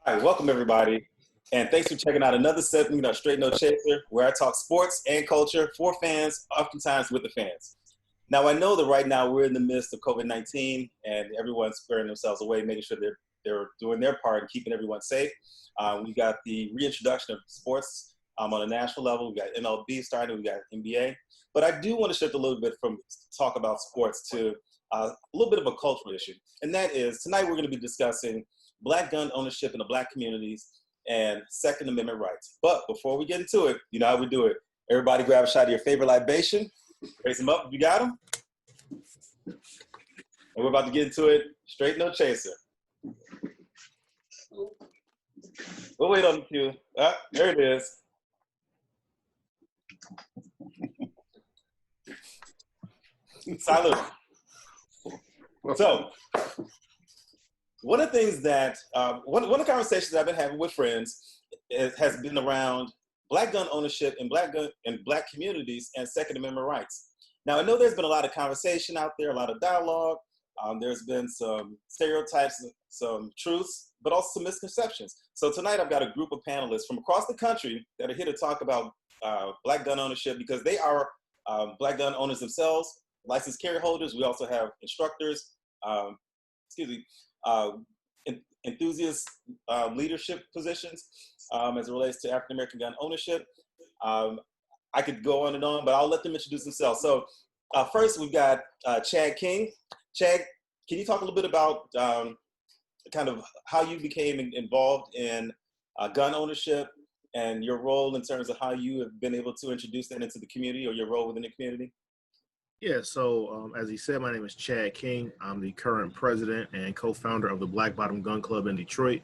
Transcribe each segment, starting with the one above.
All right, welcome everybody, and thanks for checking out another segment of Straight No Chaser, where I talk sports and culture for fans, oftentimes with the fans. Now, I know that right now we're in the midst of COVID-19, and everyone's squaring themselves away, making sure they're doing their part and keeping everyone safe. We got the reintroduction of sports on a national level. We got MLB starting, we got NBA, but I do want to shift a little bit from talk about sports to a little bit of a cultural issue, and that is tonight we're going to be discussing Black gun ownership in the Black communities and Second Amendment rights. But before we get into it, you know how we do it. Everybody grab a shot of your favorite libation, raise them up if you got them. And we're about to get into it. Straight No Chaser. We'll wait on the cue. There it is. Salute. So, one of the things that, one of the conversations I've been having with friends has been around Black gun ownership in Black communities and Second Amendment rights. Now, I know there's been a lot of conversation out there, a lot of dialogue. There's been some stereotypes, some truths, but also some misconceptions. So tonight I've got a group of panelists from across the country that are here to talk about Black gun ownership because they are Black gun owners themselves, licensed carry holders. We also have instructors, enthusiast leadership positions as it relates to African American gun ownership. I could go on and on, but I'll let them introduce themselves. So first we've got Chad King. Chad, can you talk a little bit about kind of how you became involved in gun ownership and your role in terms of how you have been able to introduce that into the community or your role within the community? Yeah, so as he said, my name is Chad King. I'm the current president and co-founder of the Black Bottom Gun Club in Detroit,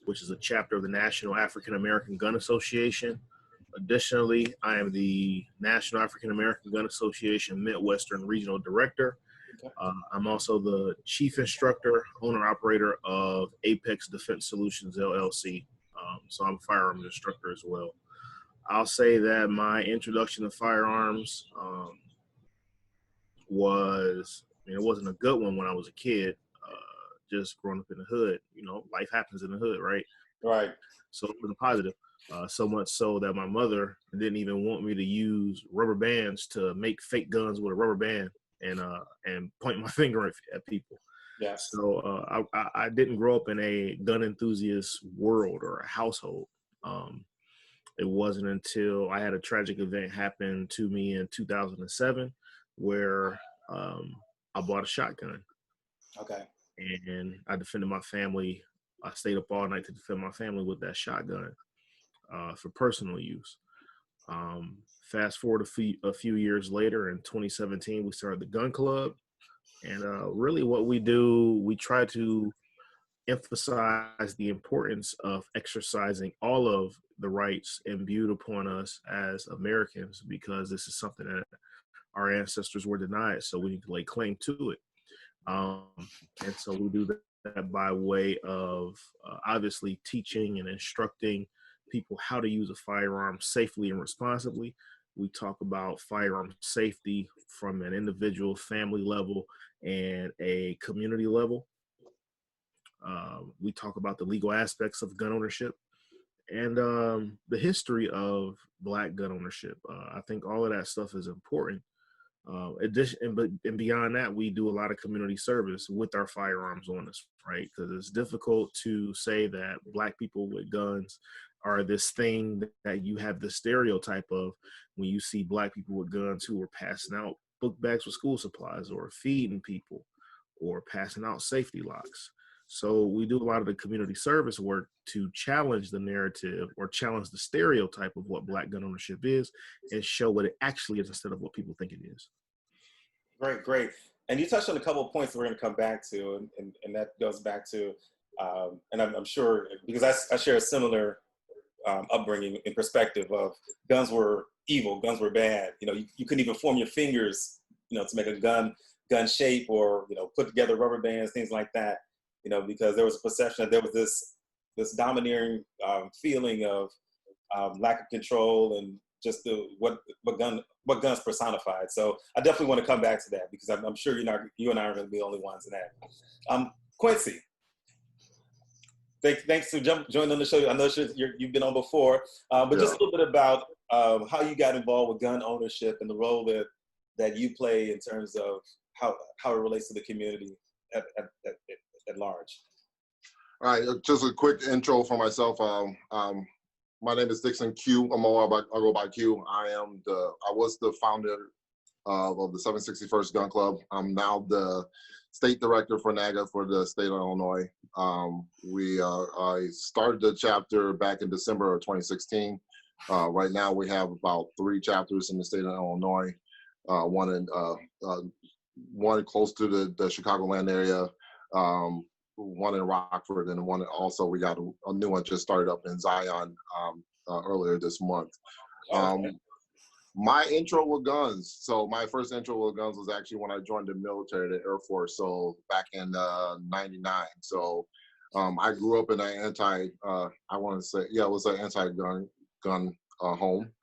which is a chapter of the National African American Gun Association. Additionally, I am the National African American Gun Association Midwestern Regional Director. Okay. I'm also the chief instructor, owner-operator of Apex Defense Solutions, LLC. So I'm a firearms instructor as well. I'll say that my introduction to firearms it wasn't a good one when I was a kid, just growing up in the hood. You know, life happens in the hood, right? Right. So it was a positive. So much so that my mother didn't even want me to use rubber bands to make fake guns with a rubber band and point my finger at people. Yeah. So I didn't grow up in a gun enthusiast world or a household. It wasn't until I had a tragic event happen to me in 2007 where I bought a shotgun. Okay. And I defended my family. I stayed up all night to defend my family with that shotgun for personal use. Fast forward a few years later, in 2017, we started the gun club. And really what we do, we try to emphasize the importance of exercising all of the rights imbued upon us as Americans, because this is something that our ancestors were denied, so we need to lay claim to it. And so we do that by way of obviously teaching and instructing people how to use a firearm safely and responsibly. We talk about firearm safety from an individual, family level, and a community level. We talk about the legal aspects of gun ownership and the history of Black gun ownership. I think all of that stuff is important. And beyond that, we do a lot of community service with our firearms on us, right? Because it's difficult to say that Black people with guns are this thing that you have the stereotype of when you see Black people with guns who are passing out book bags with school supplies or feeding people or passing out safety locks. So we do a lot of the community service work to challenge the narrative or challenge the stereotype of what Black gun ownership is and show what it actually is instead of what people think it is. Great. And you touched on a couple of points that we're going to come back to, and that goes back to, and I'm sure, because I share a similar upbringing in perspective of guns were evil, guns were bad. You know, you couldn't even form your fingers, to make a gun shape or, put together rubber bands, things like that. Because there was a perception that there was this domineering feeling of lack of control and just what guns personified. So I definitely want to come back to that because I'm sure you and I are going to be the only ones in that. Quincy, Thanks for joining on the show. I know you've been on before, but just Yeah. a little bit about how you got involved with gun ownership and the role that you play in terms of how it relates to the community at large. All right, just a quick intro for myself. My name is Dixon Q. I go by Q. I was the founder of the 761st Gun Club. I'm now the state director for NAGA for the state of Illinois. I started the chapter back in December of 2016. Right now we have about 3 chapters in the state of Illinois. One close to the Chicagoland area, one in Rockford, and one also we got a new one just started up in Zion earlier this month. My intro with guns. So my first intro with guns was actually when I joined the military, the Air Force. So back in '99. So I grew up in an it was an anti-gun home,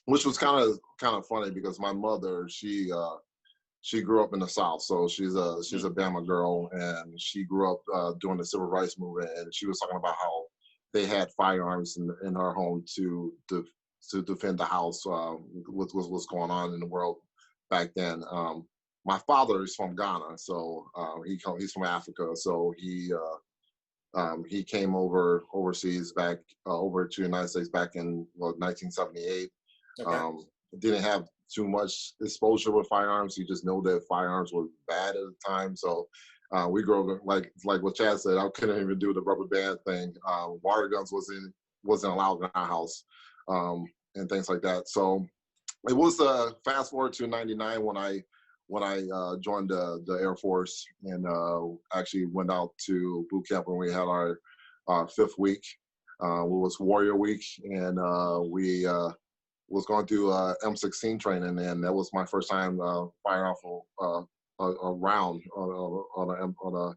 which was kind of funny because my mother, she grew up in the South, so she's a Bama girl, and she grew up during the Civil Rights Movement, and she was talking about how they had firearms in her home to defend the house with what's going on in the world back then. My father is from Ghana, so he's from Africa, so he came overseas back over to the United States back in 1978. Okay. Didn't have too much exposure with firearms. He just knew that firearms were bad at the time. So we grew up like what Chad said. I couldn't even do the rubber band thing. Water guns wasn't allowed in our house, and things like that. So it was fast forward to '99 when I joined the Air Force and actually went out to boot camp when we had our 5th week. It was Warrior Week, and we was going through M16 training, and that was my first time firing off a round on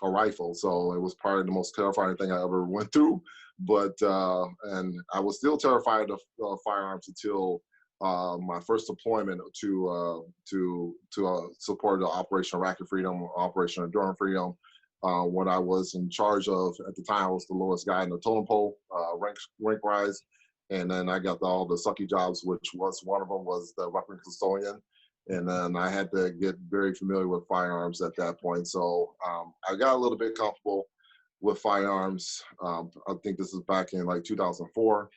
a rifle. So it was probably the most terrifying thing I ever went through. But and I was still terrified of firearms until my first deployment to support the Operation Racket Freedom, Operation Enduring Freedom. What I was in charge of at the time, I was the lowest guy in the totem pole, rank rise. And then I got all the sucky jobs, which was one of them was the weapon custodian. And then I had to get very familiar with firearms at that point. So I got a little bit comfortable with firearms. I think this is back in like 2004.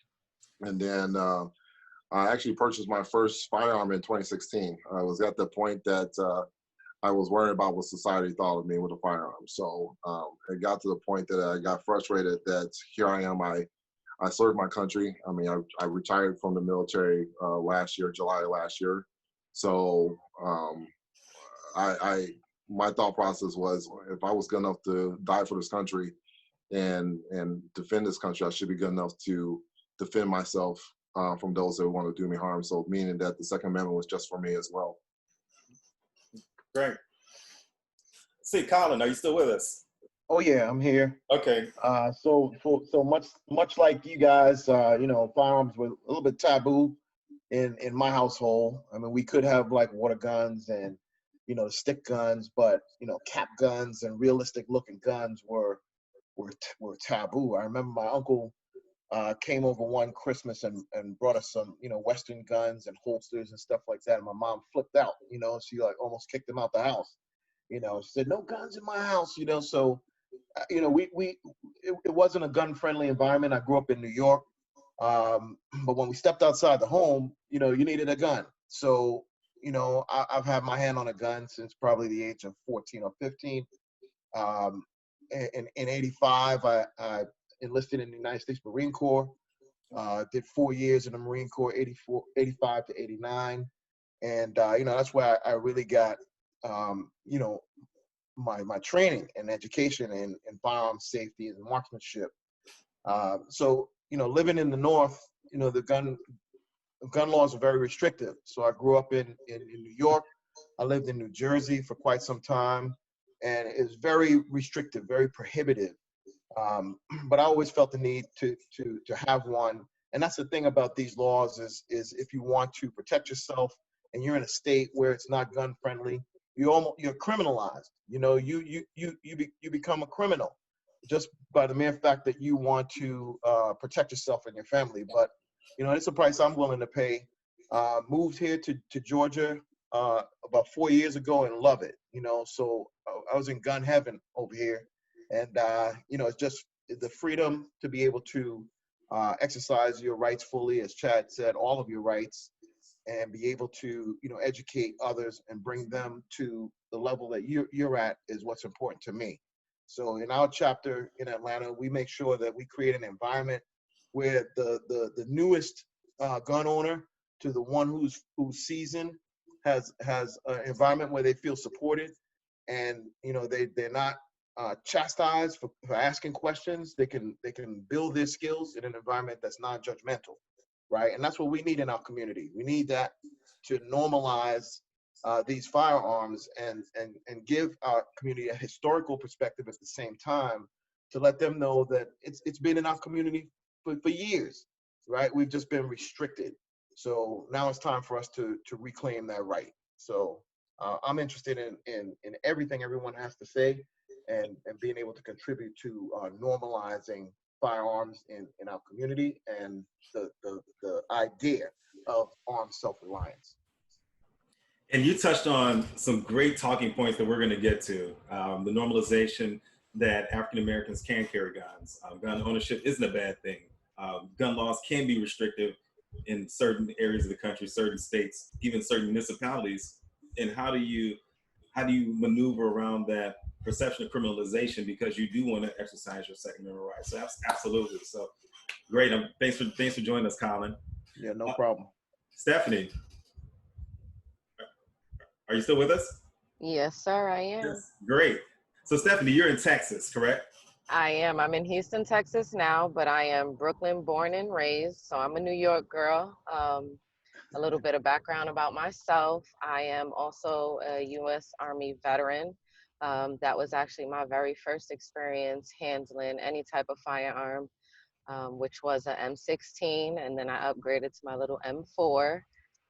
And then I actually purchased my first firearm in 2016. I was at the point that I was worried about what society thought of me with a firearm. So it got to the point that I got frustrated that here I am, I served my country. I mean, I retired from the military July last year. So my thought process was, if I was good enough to die for this country and defend this country, I should be good enough to defend myself from those that want to do me harm. So meaning that the Second Amendment was just for me as well. Great. See, Colin, are you still with us? Oh yeah, I'm here. Okay. So much like you guys, firearms were a little bit taboo in my household. I mean, we could have like water guns and stick guns, but cap guns and realistic looking guns were taboo. I remember my uncle came over one Christmas and brought us some Western guns and holsters and stuff like that. And my mom flipped out. She like almost kicked him out the house. She said, "No guns in my house." So. It wasn't a gun-friendly environment. I grew up in New York, but when we stepped outside the home, you needed a gun. So, I've had my hand on a gun since probably the age of 14 or 15. In '85, I enlisted in the United States Marine Corps. Did 4 years in the Marine Corps, 85 to '89, and that's where I really got my training and education in firearms safety and marksmanship. So living in the North, the gun laws are very restrictive. So I grew up in New York. I lived in New Jersey for quite some time, and it's very restrictive, very prohibitive. But I always felt the need to have one. And that's the thing about these laws is if you want to protect yourself and you're in a state where it's not gun friendly, you're criminalized. You know, you become a criminal just by the mere fact that you want to protect yourself and your family. But you know, it's a price I'm willing to pay. Moved here to Georgia about 4 years ago and love it. You know, so I was in gun heaven over here, and you know, it's just the freedom to be able to exercise your rights fully, as Chad said, all of your rights, and be able to, you know, educate others and bring them to the level that you're at is what's important to me. So in our chapter in Atlanta, we make sure that we create an environment where the newest gun owner to the one who's seasoned has an environment where they feel supported, and you know they're not chastised for asking questions. They can build their skills in an environment that's non-judgmental, right? And that's what we need in our community. We need that to normalize these firearms and give our community a historical perspective at the same time, to let them know that it's been in our community for years, right? We've just been restricted. So now it's time for us to reclaim that right. So I'm interested in everything everyone has to say, and being able to contribute to normalizing firearms in our community, and the idea of armed self-reliance. And you touched on some great talking points that we're going to get to. The normalization that African Americans can carry guns. Gun ownership isn't a bad thing. Gun laws can be restrictive in certain areas of the country, certain states, even certain municipalities. And how do you maneuver around that perception of criminalization, because you do want to exercise your Second Amendment rights? So absolutely. So great. Thanks for joining us, Colin. Yeah, no problem. Stephanie, are you still with us? Yes, sir, I am. Yes. Great. So Stephanie, you're in Texas, correct? I am. I'm in Houston, Texas now, but I am Brooklyn born and raised. So I'm a New York girl. A little bit of background about myself. I am also a U.S. Army veteran. That was actually my very first experience handling any type of firearm, which was a M16, and then I upgraded to my little M4.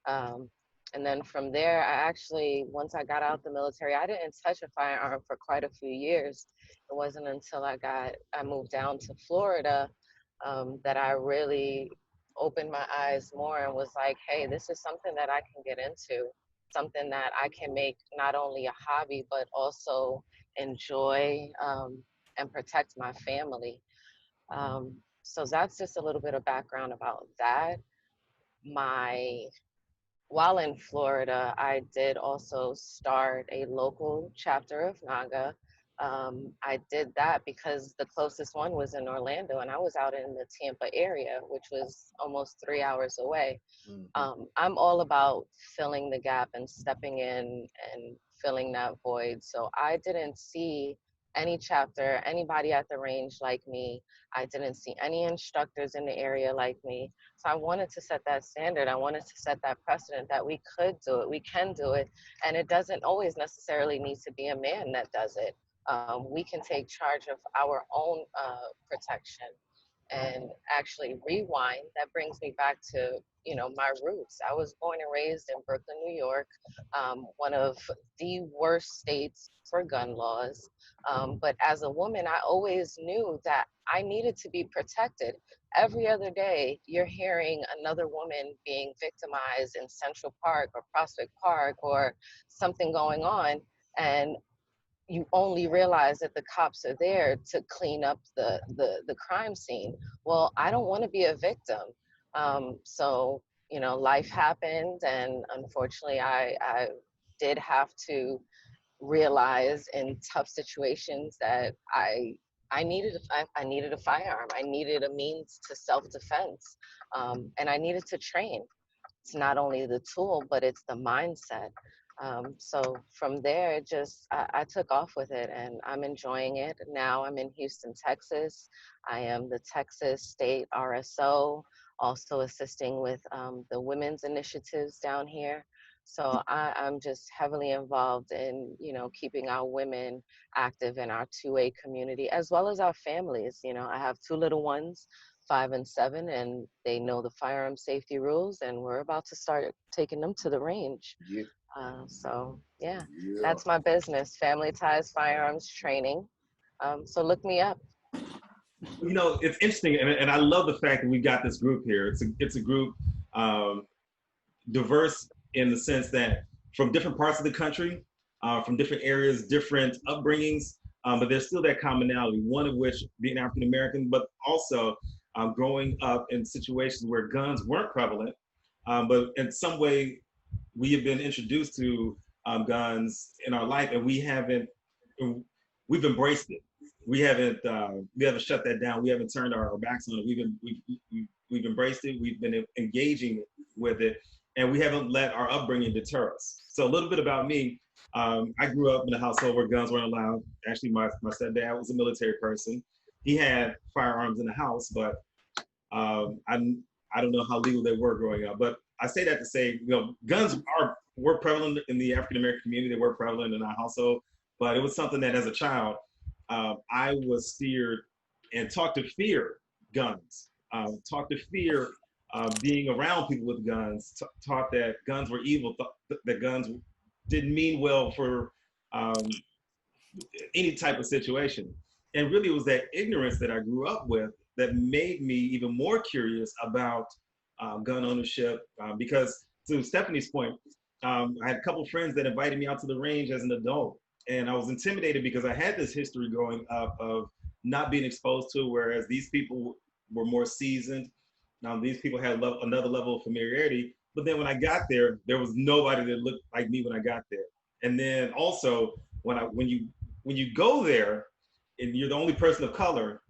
Um, and then from there, I actually, once I got out the military, I didn't touch a firearm for quite a few years. It wasn't until I moved down to Florida, that I really opened my eyes more and was like, hey, this is something that I can get into, something that I can make not only a hobby, but also enjoy, and protect my family. So that's just a little bit of background about that. My While in Florida, I did also start a local chapter of NAGA. I did that because the closest one was in Orlando, and I was out in the Tampa area, which was almost 3 hours away. I'm all about filling the gap and stepping in and filling that void. So I didn't see any chapter, anybody at the range like me. I didn't see any instructors in the area like me. So I wanted to set that standard. I wanted to set that precedent that we could do it, we can do it. And it doesn't always necessarily need to be a man that does it. We can take charge of our own protection. And actually rewind, that brings me back to, my roots. I was born and raised in Brooklyn, New York, one of the worst states for gun laws. But as a woman, I always knew that I needed to be protected. Every other day, you're hearing another woman being victimized in Central Park or Prospect Park, or something going on. And you only realize that the cops are there to clean up the crime scene. Well, I don't want to be a victim. So, life happened, and unfortunately, I did have to realize in tough situations that I needed a firearm. I needed a means to self-defense, and I needed to train. It's not only the tool, but it's the mindset. So from there, I took off with it, and I'm enjoying it. Now I'm in Houston, Texas. I am the Texas State RSO, also assisting with the women's initiatives down here. So I'm just heavily involved in, keeping our women active in our 2A community, as well as our families. I have two little ones, 5 and 7, and they know the firearm safety rules, and we're about to start taking them to the range. Yeah. So yeah, Yeah. that's my business, Family Ties Firearms Training. So look me up. You know, it's interesting, and I love the fact that we got this group here. It's a group um, diverse in the sense that from different parts of the country, from different areas, different upbringings, but there's still that commonality. One of which being African American, but also growing up in situations where guns weren't prevalent, but in some way we have been introduced to guns in our life, and we've embraced it. We haven't shut that down. We haven't turned our backs on it. We've embraced it. We've been engaging with it, and we haven't let our upbringing deter us. So a little bit about me. I grew up in a household where guns weren't allowed. Actually, my stepdad was a military person. He had firearms in the house, but I don't know how legal they were growing up. But I say that to say, you know, guns were prevalent in the African American community. They were prevalent in our household, but it was something that as a child, I was steered and taught to fear guns, taught to fear being around people with guns, taught that guns were evil, that guns didn't mean well for um, any type of situation. And really, it was that ignorance that I grew up with that made me even more curious about gun ownership. Because to Stephanie's point, I had a couple friends that invited me out to the range as an adult, and I was intimidated because I had this history growing up of not being exposed to, whereas these people were more seasoned. Now these people had another level of familiarity, but then when I got there was nobody that looked like me when I got there. And then also when you go there and you're the only person of color,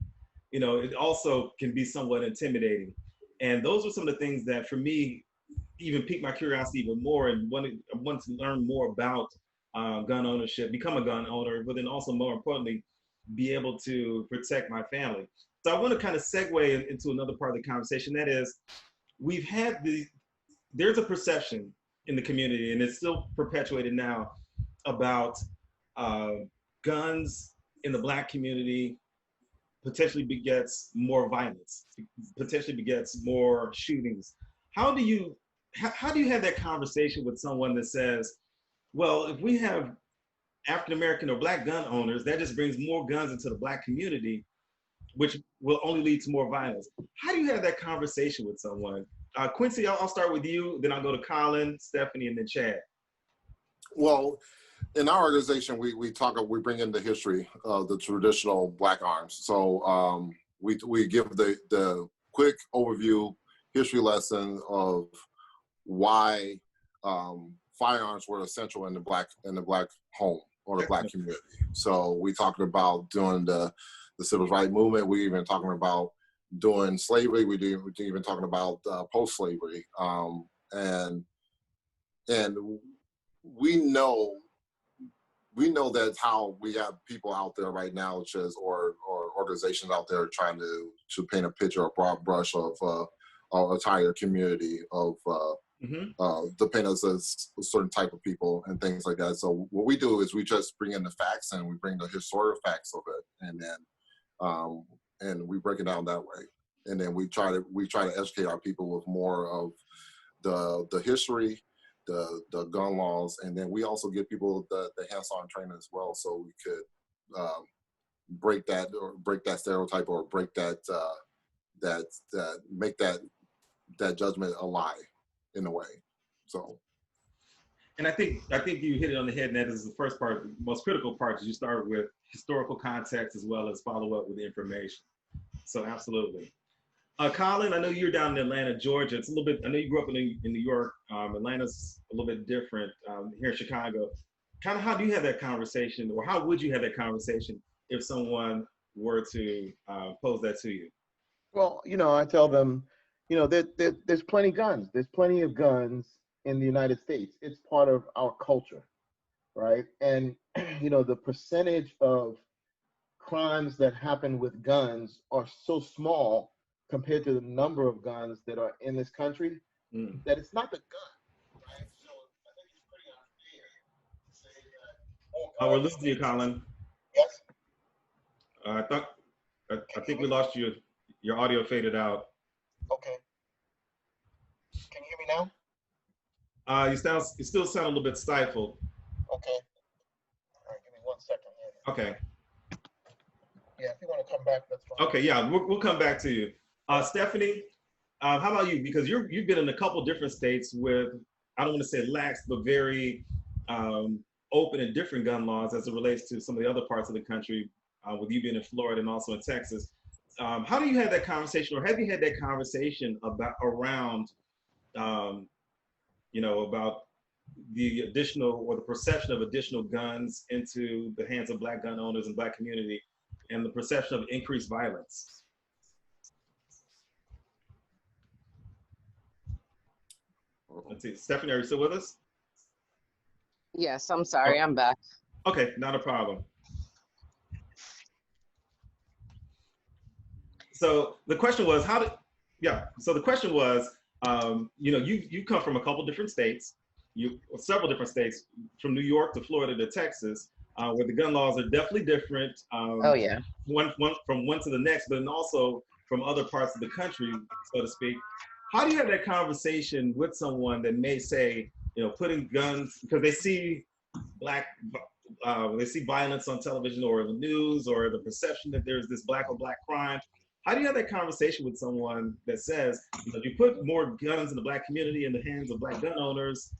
you know, it also can be somewhat intimidating. And those are some of the things that for me even piqued my curiosity even more, and wanted to learn more about gun ownership, become a gun owner, but then also more importantly, be able to protect my family. So I want to kind of segue into another part of the conversation. That is, we've had there's a perception in the community, and it's still perpetuated now, about uh, guns in the Black community potentially begets more violence, potentially begets more shootings. How do you how do you have that conversation with someone that says, well, if we have African American or Black gun owners, that just brings more guns into the Black community, which will only lead to more violence? How do you have that conversation with someone? Quincy, I'll start with you, then I'll go to Colin, Stephanie, and then Chad. Well, in our organization, we bring in the history of the traditional Black arms. So we give the quick overview history lesson of why firearms were essential in the Black home or the Black community. So we talked about during the civil rights movement. We even talking about during slavery. We even talking about post-slavery, and we know that's how we have people out there right now, which is or organizations out there trying to paint a picture, a broad brush of our entire community of to paint us as a certain type of people and things like that. So what we do is we just bring in the facts and we bring the historical facts of it, and then and we break it down that way. And then we try to educate our people with more of the history, the gun laws, and then we also give people the hands-on training as well, so we could break that stereotype or break that make that judgment a lie in a way. So. And I think you hit it on the head, and that is the first part, the most critical part, is you start with historical context as well as follow up with information. So absolutely. Colin, I know you're down in Atlanta, Georgia. It's a little bit, I know you grew up in New York. Atlanta's a little bit different here in Chicago. Kind of how do you have that conversation, or how would you have that conversation if someone were to pose that to you? Well, I tell them, there's plenty guns. There's plenty of guns in the United States. It's part of our culture, right? And, the percentage of crimes that happen with guns are so small compared to the number of guns that are in this country that it's not the gun, right? So I think it's pretty unfair to say that. We're losing you, Colin. Yes. I think we lost you. Your audio faded out. Okay. Can you hear me You still sound a little bit stifled. Okay. All right, give me 1 second here. Okay. Yeah, if you want to come back, that's fine. Okay, yeah, we'll come back to you. Stephanie, how about you? Because you've been in a couple different states with, I don't want to say lax, but very open and different gun laws as it relates to some of the other parts of the country, with you being in Florida and also in Texas. How do you have that conversation, or have you had that conversation around, about the additional or the perception of additional guns into the hands of Black gun owners and Black community, and the perception of increased violence? Let's see, Stephanie, are you still with us? Yes, I'm sorry, I'm back. Okay, not a problem. So the question was, so the question was, you come from a couple different states, several different states, from New York to Florida to Texas, where the gun laws are definitely different. Oh yeah. One from one to the next, but then also from other parts of the country, so to speak. How do you have that conversation with someone that may say, putting guns, because they see they see violence on television or in the news, or the perception that there's this black on black crime? How do you have that conversation with someone that says, if you put more guns in the Black community in the hands of Black gun owners,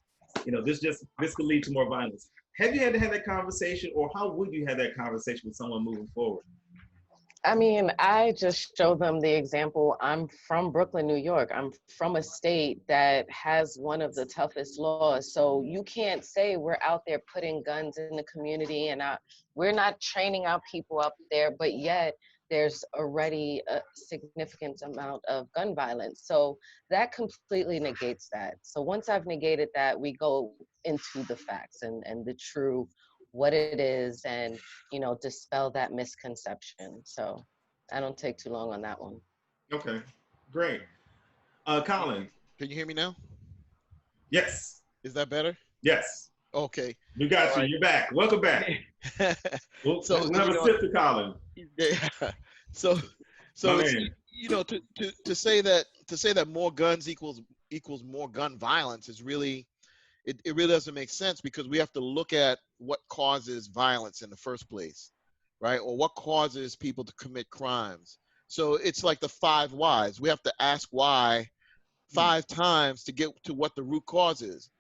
this could lead to more violence? Have you had to have that conversation, or how would you have that conversation with someone moving forward? I mean, I just show them the example. I'm from Brooklyn, New York. I'm from a state that has one of the toughest laws. So you can't say we're out there putting guns in the community and we're not training our people up there, but yet there's already a significant amount of gun violence. So that completely negates that. So once I've negated that, we go into the facts and the true what it is, and dispel that misconception. So I don't take too long on that one. Okay, great. Colin. Can you hear me now? Yes. Is that better? Yes. Okay. We got you. Right. You're back. Welcome back. We'll have a sip to Colin. Yeah. So it's, to say that more guns equals more gun violence is really, it really doesn't make sense, because we have to look at what causes violence in the first place, right? Or what causes people to commit crimes. So it's like the 5 whys. We have to ask why 5 times to get to what the root cause is.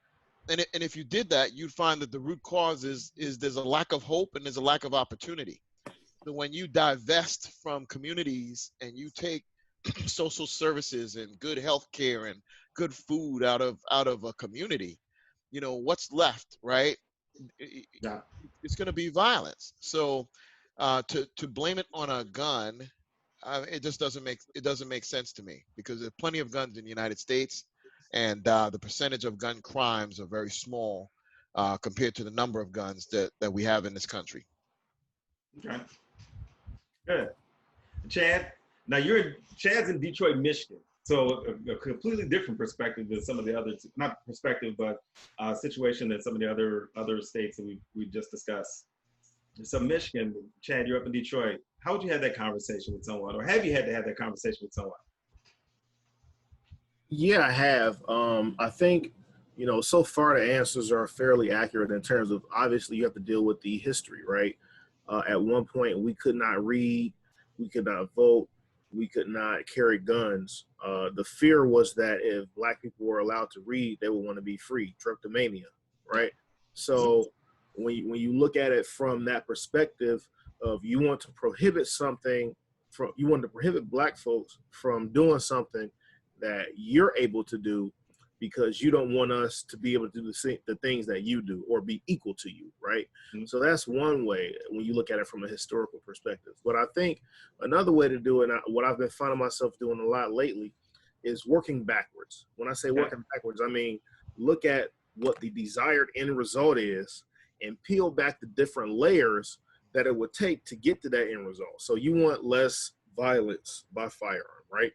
And if you did that, you'd find that the root cause is there's a lack of hope and there's a lack of opportunity. So when you divest from communities and you take social services and good health care and good food out of a community, what's left, right? Yeah. It's going to be violence. So to blame it on a gun, it just doesn't make sense to me, because there's plenty of guns in the United States, and the percentage of gun crimes are very small compared to the number of guns that we have in this country. Okay. Good. Chad, now Chad's in Detroit, Michigan. So a completely different perspective than some of the other, not perspective, but situation than some of the other states that we just discussed. So Michigan, Chad, you're up in Detroit. How would you have that conversation with someone, or have you had to have that conversation with someone? Yeah, I have. I think, so far the answers are fairly accurate in terms of, obviously you have to deal with the history, right? At one point we could not read, we could not vote, we could not carry guns. The fear was that if Black people were allowed to read, they would want to be free, drapetomania, right? So when you look at it from that perspective of you want to prohibit something you want to prohibit Black folks from doing something that you're able to do, because you don't want us to be able to do the things that you do or be equal to you, right? Mm-hmm. So that's one way when you look at it from a historical perspective. But I think another way to do it, what I've been finding myself doing a lot lately, is working backwards. When I say working backwards, I mean look at what the desired end result is and peel back the different layers that it would take to get to that end result. So you want less violence by firearm, right?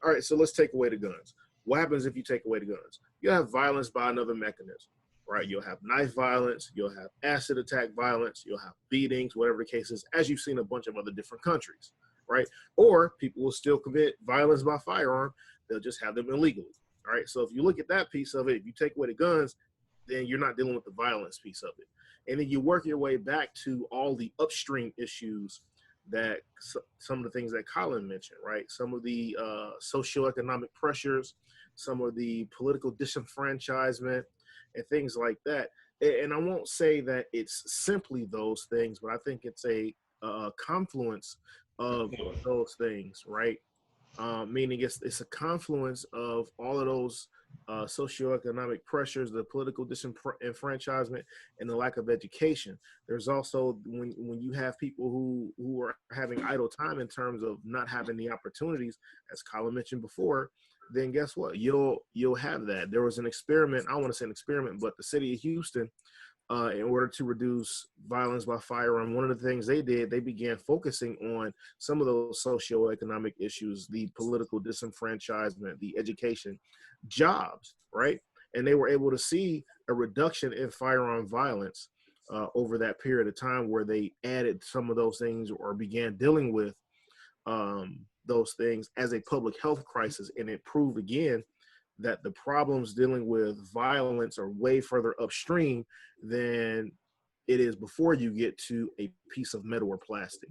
All right, so let's take away the guns. What happens if you take away the guns? You'll have violence by another mechanism, right? You'll have knife violence, you'll have acid attack violence, you'll have beatings, whatever the case is, as you've seen in a bunch of other different countries, right? Or people will still commit violence by firearm, they'll just have them illegally. All right. So if you look at that piece of it, if you take away the guns, then you're not dealing with the violence piece of it. And then you work your way back to all the upstream issues that some of the things that Colin mentioned, right? Some of the socioeconomic pressures, some of the political disenfranchisement, and things like that. And I won't say that it's simply those things, but I think it's a confluence of those things, right? Meaning it's a confluence of all of those socioeconomic pressures, the political disenfranchisement, and the lack of education. There's also when you have people who are having idle time in terms of not having the opportunities, as Colin mentioned before, then guess what? You'll have that. There was an experiment. I don't want to say an experiment, but the city of Houston, in order to reduce violence by firearm, one of the things they did, they began focusing on some of those socioeconomic issues, the political disenfranchisement, the education, jobs, right? And they were able to see a reduction in firearm violence over that period of time, where they added some of those things or began dealing with those things as a public health crisis. And it proved again that the problems dealing with violence are way further upstream than it is before you get to a piece of metal or plastic.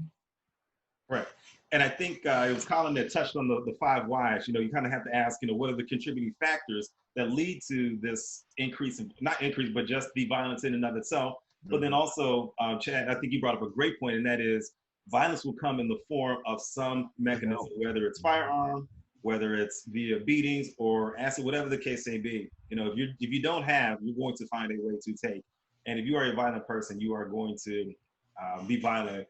Right. And I think it was Colin that touched on the five whys. You kind of have to ask, what are the contributing factors that lead to this increase, not increase, but just the violence in and of itself. Mm-hmm. But then also, Chad, I think you brought up a great point, and that is violence will come in the form of some mechanism, whether it's firearm, whether it's via beatings or acid, whatever the case may be. If you don't have, you're going to find a way to take. And if you are a violent person, you are going to be violent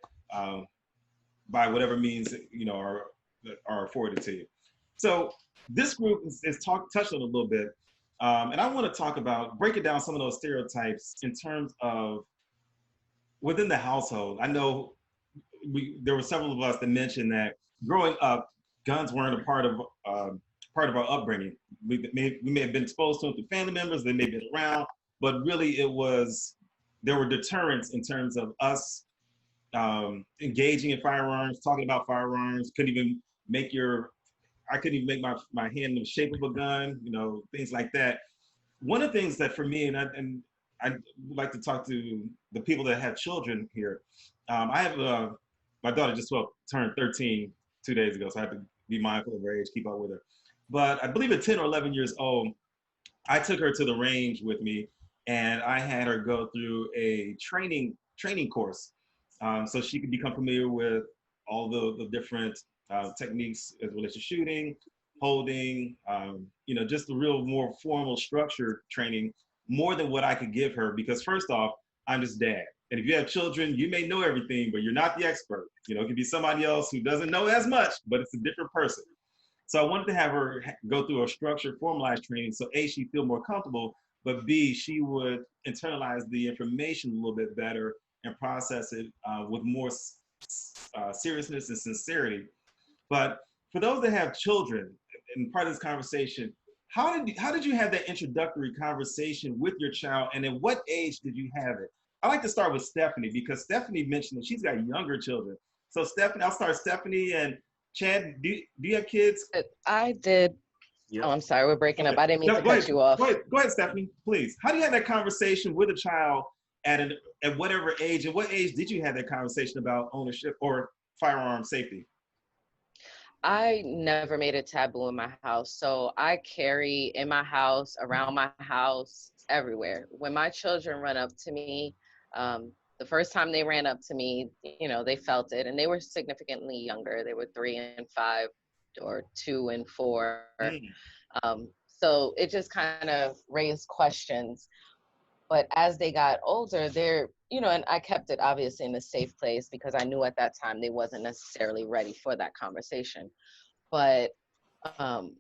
by whatever means are afforded to you. So this group is touched on a little bit, and I want to break it down some of those stereotypes in terms of within the household. I know there were several of us that mentioned that growing up, guns weren't a part of our upbringing. We may have been exposed to them through family members, they may have been around, but really there were deterrents in terms of us engaging in firearms, talking about firearms. I couldn't even make my hand in the shape of a gun, things like that. One of the things that for me, and I would like to talk to the people that have children here. I have my daughter just turned 13 2 days ago, so I have to be mindful of her age, keep up with her. But I believe at 10 or 11 years old, I took her to the range with me, and I had her go through a training course, so she could become familiar with all the different techniques as well as shooting, holding, just the real more formal structured training, more than what I could give her. Because first off, I'm just dad. And if you have children, you may know everything, but you're not the expert. It could be somebody else who doesn't know as much, but it's a different person. So I wanted to have her go through a structured, formalized training, so A, she'd feel more comfortable, but B, she would internalize the information a little bit better and process it with more seriousness and sincerity. But for those that have children, and part of this conversation, how did you have that introductory conversation with your child, and at what age did you have it? I like to start with Stephanie, because Stephanie mentioned that she's got younger children. So Stephanie, I'll start Stephanie, and Chad, do you have kids? I did. Yep. Oh, I'm sorry, we're breaking up. I didn't mean to cut you off. Go ahead, Stephanie, please. How do you have that conversation with a child at whatever age, and what age did you have that conversation about ownership or firearm safety? I never made it taboo in my house. So I carry in my house, around my house, everywhere. When my children run up to me, the first time they ran up to me, they felt it, and they were significantly younger. They were 3 and 5 or 2 and 4. So it just kind of raised questions. But as they got older, and I kept it obviously in a safe place, because I knew at that time they wasn't necessarily ready for that conversation. But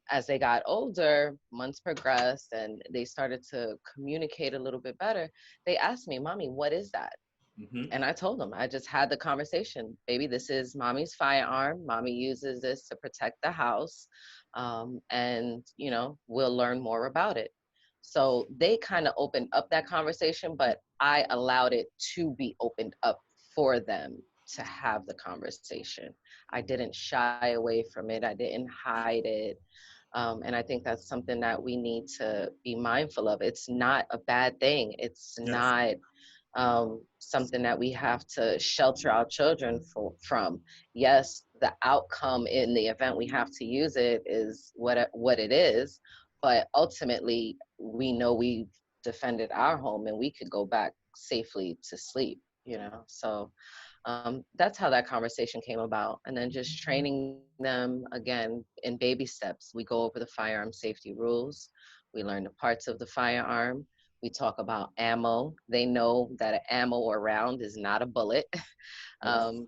as they got older, months progressed, and they started to communicate a little bit better, they asked me, "Mommy, what is that?" Mm-hmm. And I told them, I just had the conversation. "Baby, this is Mommy's firearm. Mommy uses this to protect the house. And, we'll learn more about it." So they kind of opened up that conversation, but I allowed it to be opened up for them to have the conversation. I didn't shy away from it. I didn't hide it. And I think that's something that we need to be mindful of. It's not a bad thing. It's Yes. not something that we have to shelter our children from. Yes, the outcome in the event we have to use it is what it is, but ultimately we know we've defended our home and we could go back safely to sleep, you know. So that's how that conversation came about. And then just training them again in baby steps. We go over the firearm safety rules. We learn the parts of the firearm. We talk about ammo. They know that an ammo or round is not a bullet. um,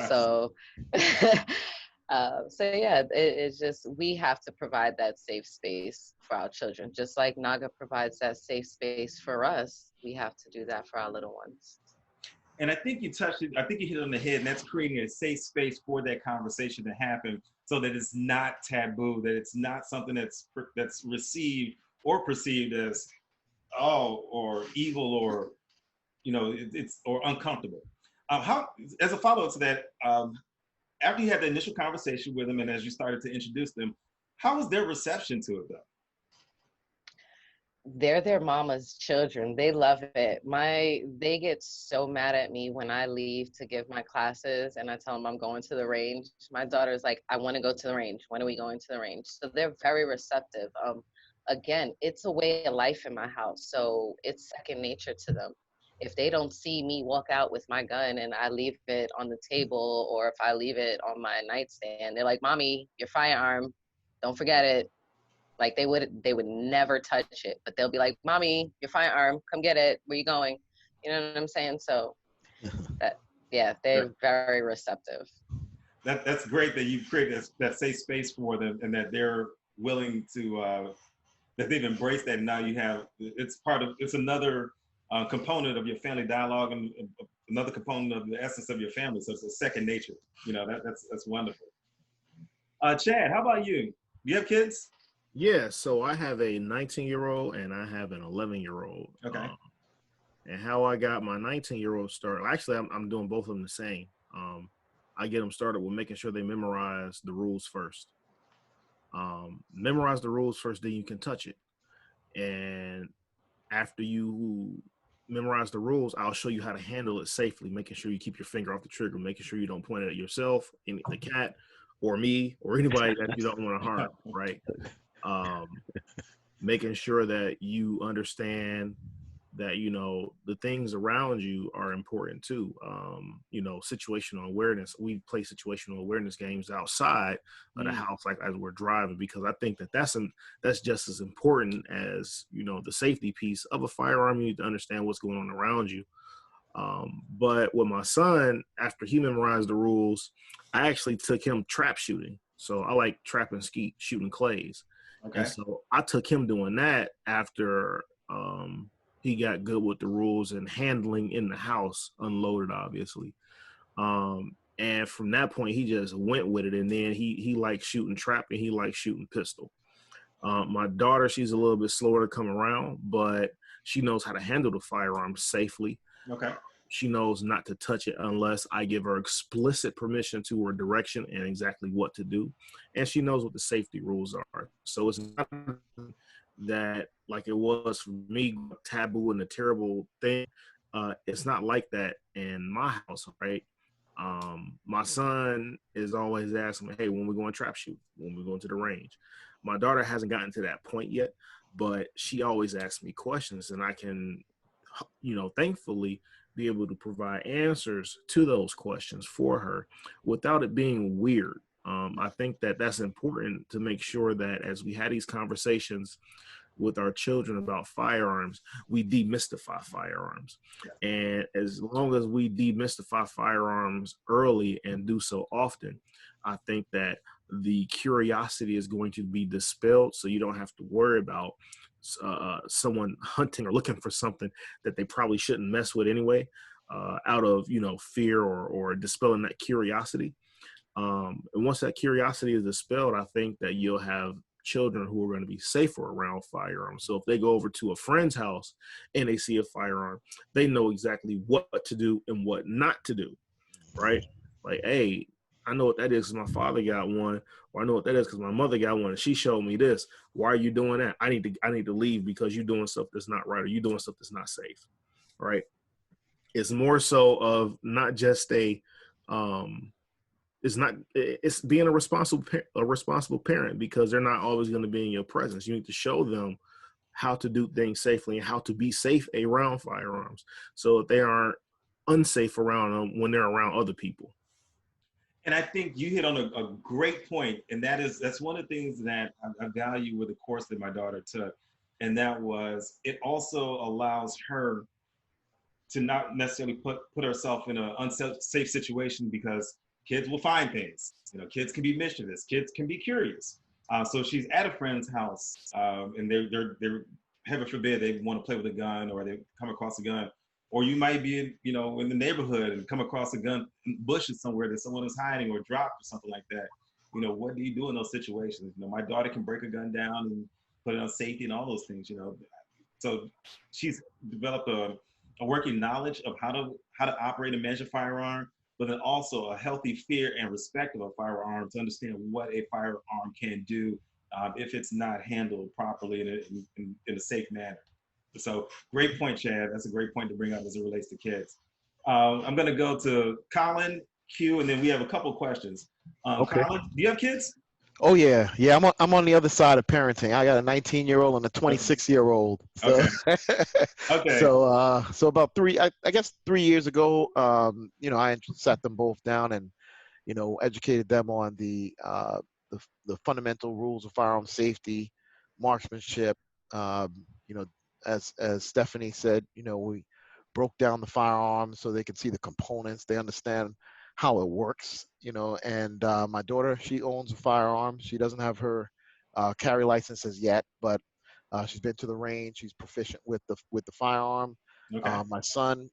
so, so yeah, it's just we have to provide that safe space for our children, just like Naga provides that safe space for us. We have to do that for our little ones. And I think you touched it. I think you hit it on the head, and that's creating a safe space for that conversation to happen, so that it's not taboo, that it's not something that's received or perceived as or evil or it's or uncomfortable. How as a follow up to that, after you had the initial conversation with them, and as you started to introduce them, how was their reception to it though? They're their mama's children. They love it. They get so mad at me when I leave to give my classes and I tell them I'm going to the range. My daughter's like, I want to go to the range. When are we going to the range? So they're very receptive. Again, it's a way of life in my house. So it's second nature to them. If they don't see me walk out with my gun and I leave it on the table, or if I leave it on my nightstand, they're like, Mommy, your firearm, don't forget it. Like they would never touch it, but they'll be like, Mommy, your firearm, come get it. Where you going? You know what I'm saying? So that, yeah, they're very receptive. That's great that you've created that safe space for them, and that they're willing to that they've embraced that. And now it's another component of your family dialogue, and another component of the essence of your family. So it's a second nature. That's wonderful. Chad, how about you? Do you have kids? Yeah, so I have a 19-year-old and I have an 11-year-old. Okay. And how I got my 19-year-old started, actually, I'm doing both of them the same. I get them started with making sure they memorize the rules first. Memorize the rules first, then you can touch it. And after you memorize the rules, I'll show you how to handle it safely, making sure you keep your finger off the trigger, making sure you don't point it at yourself, the cat, or me, or anybody that you don't want to harm, right? Making sure that you understand that, the things around you are important too. Situational awareness. We play situational awareness games outside of the house, like as we're driving, because I think that's just as important as, the safety piece of a firearm. You need to understand what's going on around you. But with my son, after he memorized the rules, I actually took him trap shooting. So I like trap and skeet, shooting clays. Okay. And so I took him doing that after he got good with the rules and handling in the house, unloaded, obviously. And from that point, he just went with it. And then he liked shooting trap and he liked shooting pistol. My daughter, she's a little bit slower to come around, but she knows how to handle the firearm safely. Okay. She knows not to touch it unless I give her explicit permission to her direction and exactly what to do. And she knows what the safety rules are. So it's not that like it was for me, taboo and a terrible thing. It's not like that in my house, right? My son is always asking me, hey, when we going trap shoot, when we going to the range. My daughter hasn't gotten to that point yet, but she always asks me questions, and I can, thankfully be able to provide answers to those questions for her without it being weird. I think that that's important to make sure that as we had these conversations with our children about firearms, we demystify firearms. And as long as we demystify firearms early and do so often, I think that the curiosity is going to be dispelled, so you don't have to worry about someone hunting or looking for something that they probably shouldn't mess with anyway, out of fear or dispelling that curiosity. And once that curiosity is dispelled, I think that you'll have children who are going to be safer around firearms. So if they go over to a friend's house and they see a firearm, they know exactly what to do and what not to do, right? Like, hey, I know what that is because my father got one, or I know what that is because my mother got one and she showed me this. Why are you doing that? I need to leave because you're doing stuff that's not right or you're doing stuff that's not safe. Right. It's more so of not just it's being a responsible parent, because they're not always going to be in your presence. You need to show them how to do things safely and how to be safe around firearms so that they aren't unsafe around them when they're around other people. And I think you hit on a great point, and that's one of the things that I value with the course that my daughter took, and that was it also allows her to not necessarily put herself in an unsafe situation, because kids will find things. Kids can be mischievous. Kids can be curious. So she's at a friend's house, and they're heaven forbid they want to play with a gun or they come across a gun, or you might be in the neighborhood and come across a gun in bushes somewhere that someone is hiding or dropped or something like that. What do you do in those situations? My daughter can break a gun down and put it on safety and all those things. So she's developed a working knowledge of how to operate and manage a firearm, but then also a healthy fear and respect of a firearm to understand what a firearm can do if it's not handled properly in a safe manner. So great point, Chad. That's a great point to bring up as it relates to kids. I'm going to go to Colin, Q, and then we have a couple questions. Okay. Colin, do you have kids? Oh yeah, yeah. I'm on the other side of parenting. I got a 19-year-old and a 26-year-old. So, Okay. Okay. so about I guess 3 years ago, I sat them both down and educated them on the fundamental rules of firearm safety, marksmanship. Um, you know, as Stephanie said, we broke down the firearm so they could see the components. They understand how it works. And my daughter, she owns a firearm. She doesn't have her carry licenses yet, but she's been to the range. She's proficient with the firearm. Okay. My son,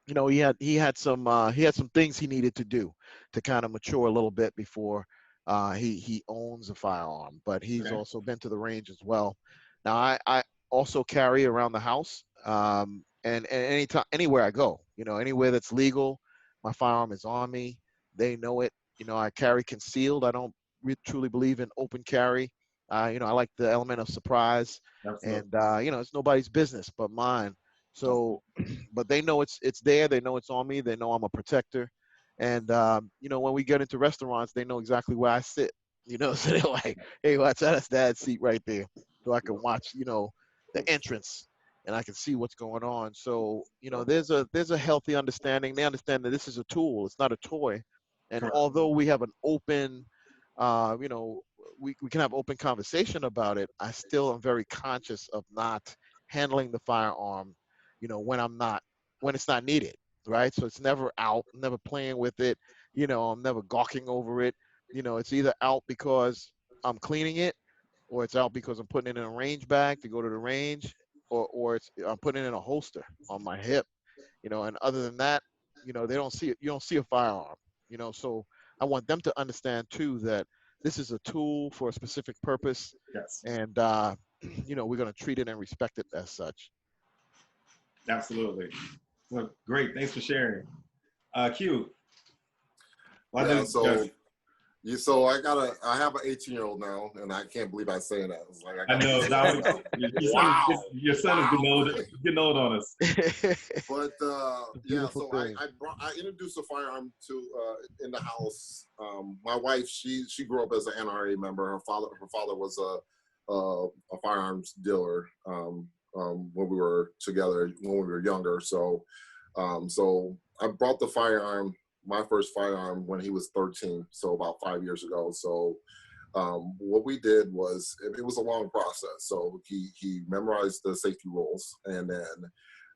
he had some things he needed to do to kind of mature a little bit before he owns a firearm, but he's Okay. also been to the range as well. Now I also carry around the house, and anytime anywhere I go, anywhere that's legal, my firearm is on me. They know it. I carry concealed. I don't truly believe in open carry. I like the element of surprise, Absolutely. and it's nobody's business but mine. So, but they know it's there. They know it's on me. They know I'm a protector, and when we get into restaurants, they know exactly where I sit. So they're like, "Hey, watch out, that's Dad's seat right there," so I can watch, the entrance, and I can see what's going on. So, there's a healthy understanding. They understand that this is a tool. It's not a toy, and Correct. although we have an open, uh, you know, we can have open conversation about it, I still am very conscious of not handling the firearm when it's not needed, right? So it's never out, I'm never playing with it, I'm never gawking over it. It's either out because I'm cleaning it, or it's out because I'm putting it in a range bag to go to the range, or I'm putting it in a holster on my hip, and other than that, they don't see it. You don't see a firearm, so I want them to understand too that this is a tool for a specific purpose, Yes. and we're going to treat it and respect it as such. Absolutely. Well, great. Thanks for sharing. Q. Yeah, so I have an 18-year-old now, and I can't believe I'm saying that. It's like I I got know. Now, wow. your son is getting old on us. But yeah, Beautiful so thing. I introduced a firearm to in the house. My wife, she grew up as an NRA member. Her father was a firearms dealer when we were together when we were younger. So I brought my first firearm when he was 13, so about 5 years ago. So what we did was it was a long process. So he memorized the safety rules, and then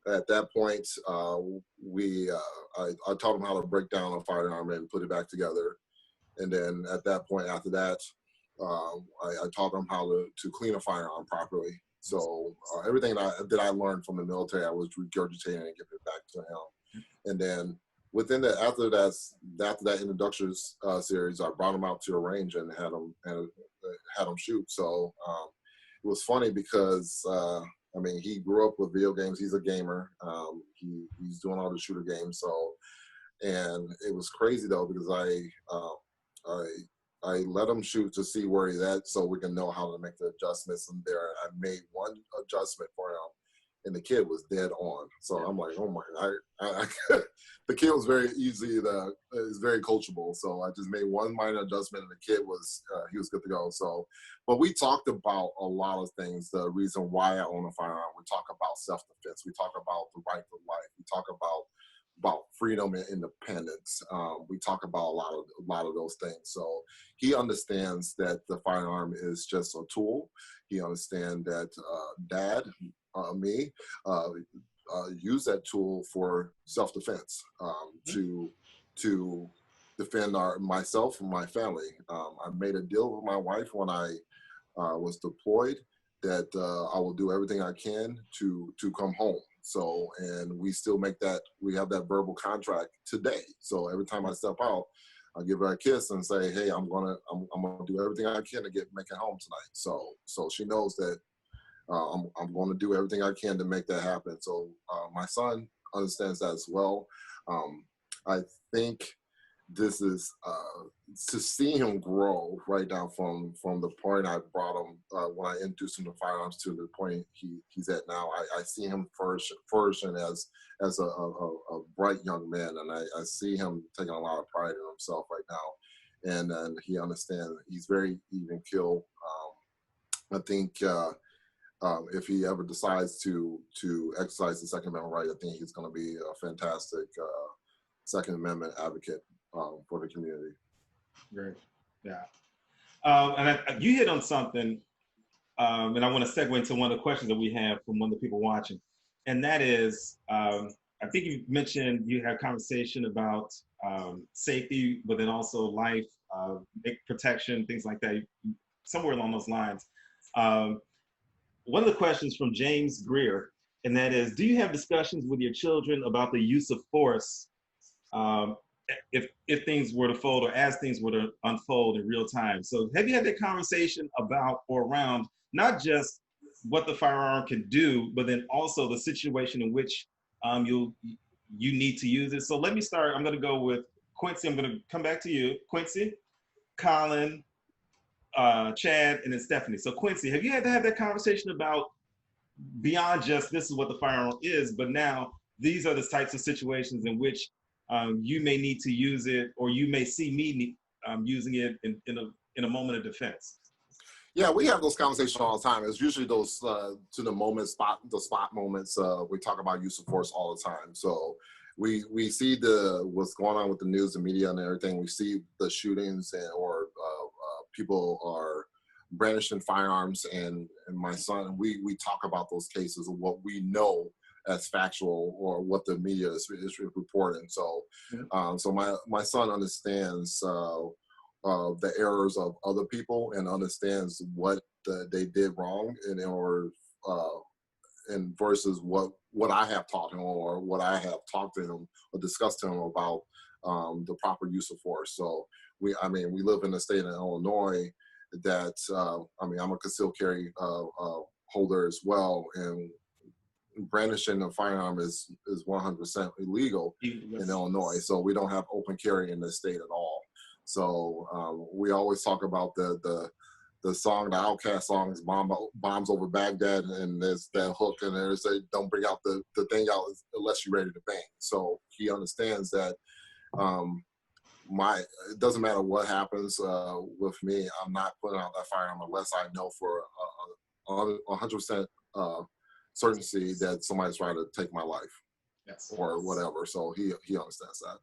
at that point, I taught him how to break down a firearm and put it back together. And then at that point, after that, I taught him how to clean a firearm properly. So everything that I learned from the military, I was regurgitating and giving it back to him. And then after that introduction series, I brought him out to a range and had him shoot. So it was funny because he grew up with video games. He's a gamer. He's doing all the shooter games. So And it was crazy though, because I let him shoot to see where he's at so we can know how to make the adjustments. And there, I made one adjustment for him, and the kid was dead on. So I'm like, oh my, the kid was very easy to, is very coachable. So I just made one minor adjustment, and the kid was, he was good to go. So, but we talked about a lot of things. The reason why I own a firearm. We talk about self-defense. We talk about the right to life. We talk about freedom and independence. We talk about a lot of those things. So he understands that the firearm is just a tool. He understands that dad, me, use that tool for self-defense, to defend myself and my family. I made a deal with my wife when I was deployed that I will do everything I can to come home. So, and we still make that, we have that verbal contract today. So every time I step out, I give her a kiss and say, hey, I'm gonna do everything I can to make it home tonight. So she knows that I'm going to do everything I can to make that happen. So my son understands that as well. I think this is to see him grow right down from the point I brought him when I introduced him to firearms to the point he's at now. I see him flourishing as a bright young man, and I see him taking a lot of pride in himself right now. And he understands. He's very even keel. I think if he ever decides to exercise the Second Amendment right, I think he's going to be a fantastic Second Amendment advocate for the community. Great. Yeah. And you hit on something, and I want to segue into one of the questions that we have from one of the people watching. And that is, I think you mentioned you had a conversation about safety, but then also life, protection, things like that, somewhere along those lines. One of the questions from James Greer, and that is, do you have discussions with your children about the use of force if things were to fold or as things were to unfold in real time? So have you had that conversation about or around not just what the firearm can do, but then also the situation in which you need to use it? So let me start. I'm going to go with Quincy. I'm going to come back to you. Quincy, Colin, Chad, and then Stephanie. So Quincy, have you had to have that conversation about beyond just this is what the firearm is, but now these are the types of situations in which you may need to use it, or you may see me using it in a moment of defense? Yeah, we have those conversations all the time. It's usually those to the spot moments. We talk about use of force all the time. So we see what's going on with the news and media and everything. We see the shootings or people are brandishing firearms, and my son, we talk about those cases of what we know as factual or what the media is reporting. So, so my son understands the errors of other people and understands what they did wrong, and versus what I have taught him or what I have talked to him or discussed to him about the proper use of force. So we live in the state of Illinois that I'm a concealed carry holder as well, and brandishing a firearm is 100% illegal in Illinois. So we don't have open carry in this state at all. So we always talk about the song, the Outkast songs, Bombs Over Baghdad, and there's that hook, and there's a don't bring out the thing out unless you're ready to bang. So he understands that it doesn't matter what happens with me, I'm not putting out that firearm unless I know for 100% certainty that somebody's trying to take my life, or whatever. So he understands that.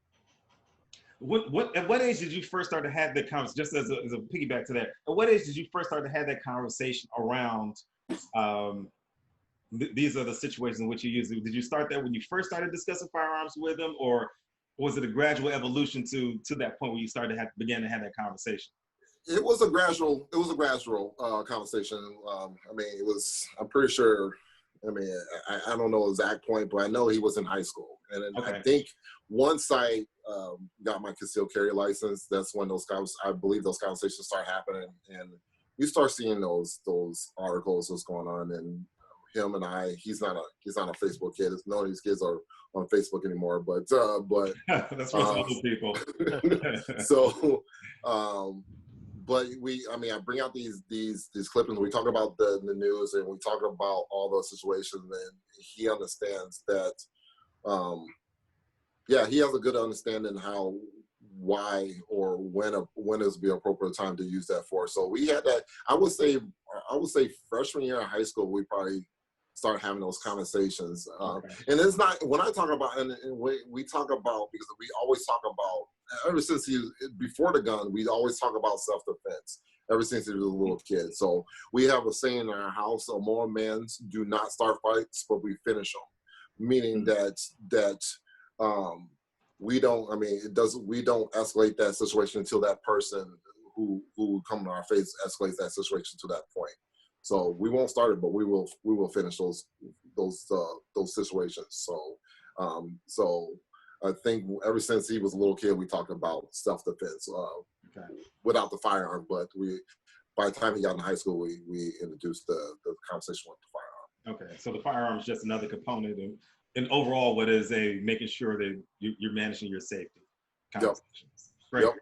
At what age did you first start to have that conversation? Just as a piggyback to that, at what age did you first start to have that conversation around these are the situations in which you use it? Did you start that when you first started discussing firearms with them, or was it a gradual evolution to that point where you began to have that conversation? It was a gradual conversation. I'm pretty sure. I don't know the exact point, but I know he was in high school, and I think once I got my concealed carry license, that's when I believe those conversations start happening, and you start seeing those articles, what's going on, and him and I. He's not a Facebook kid. None of these kids are on Facebook anymore. But that's for some other people. So, but I bring out these clippings. We talk about the news, and we talk about all those situations, and he understands that. He has a good understanding why or when is the appropriate time to use that for. So we had that. I would say freshman year in high school, we probably start having those conversations. Okay. And it's not, when I talk about, and we talk about, because we always talk about, ever since before the gun, we always talk about self-defense, ever since he was a little kid. So we have a saying in our house, more men do not start fights, but we finish them. Meaning that we don't escalate that situation until that person who come in our face escalates that situation to that point. So we won't start it, but we will finish those situations. So I think ever since he was a little kid, we talked about self-defense without the firearm. But by the time he got in high school, we introduced the conversation with the firearm. Okay, so the firearm is just another component, and overall, what is making sure that you're managing your safety conversations. Yep.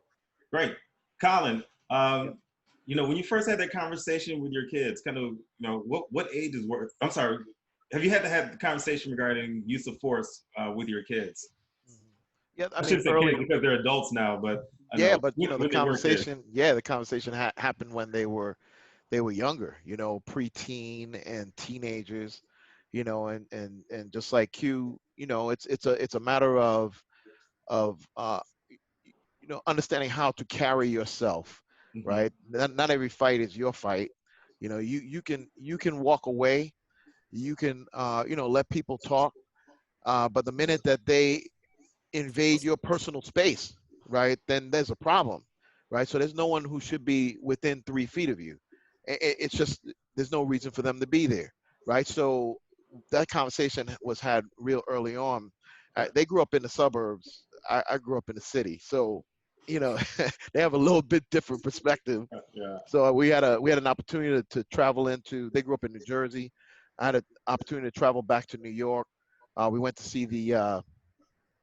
Great. Colin, when you first had that conversation with your kids, kind of, what age is worth? I'm sorry, have you had to have the conversation regarding use of force with your kids? Yeah, I shouldn't say kids because they're adults now, but the conversation happened when they were younger, preteen and teenagers, and just like Q, it's a matter of understanding how to carry yourself, Mm-hmm. right? Not every fight is your fight. You can walk away, you can let people talk, but the minute that they invade your personal space, right, then there's a problem, right? So there's no one who should be within 3 feet of you. It's just, there's no reason for them to be there, right? So that conversation was had real early on. They grew up in the suburbs. I grew up in the city. So, they have a little bit different perspective. Yeah. So we had an opportunity to travel they grew up in New Jersey. I had an opportunity to travel back to New York. We went to see the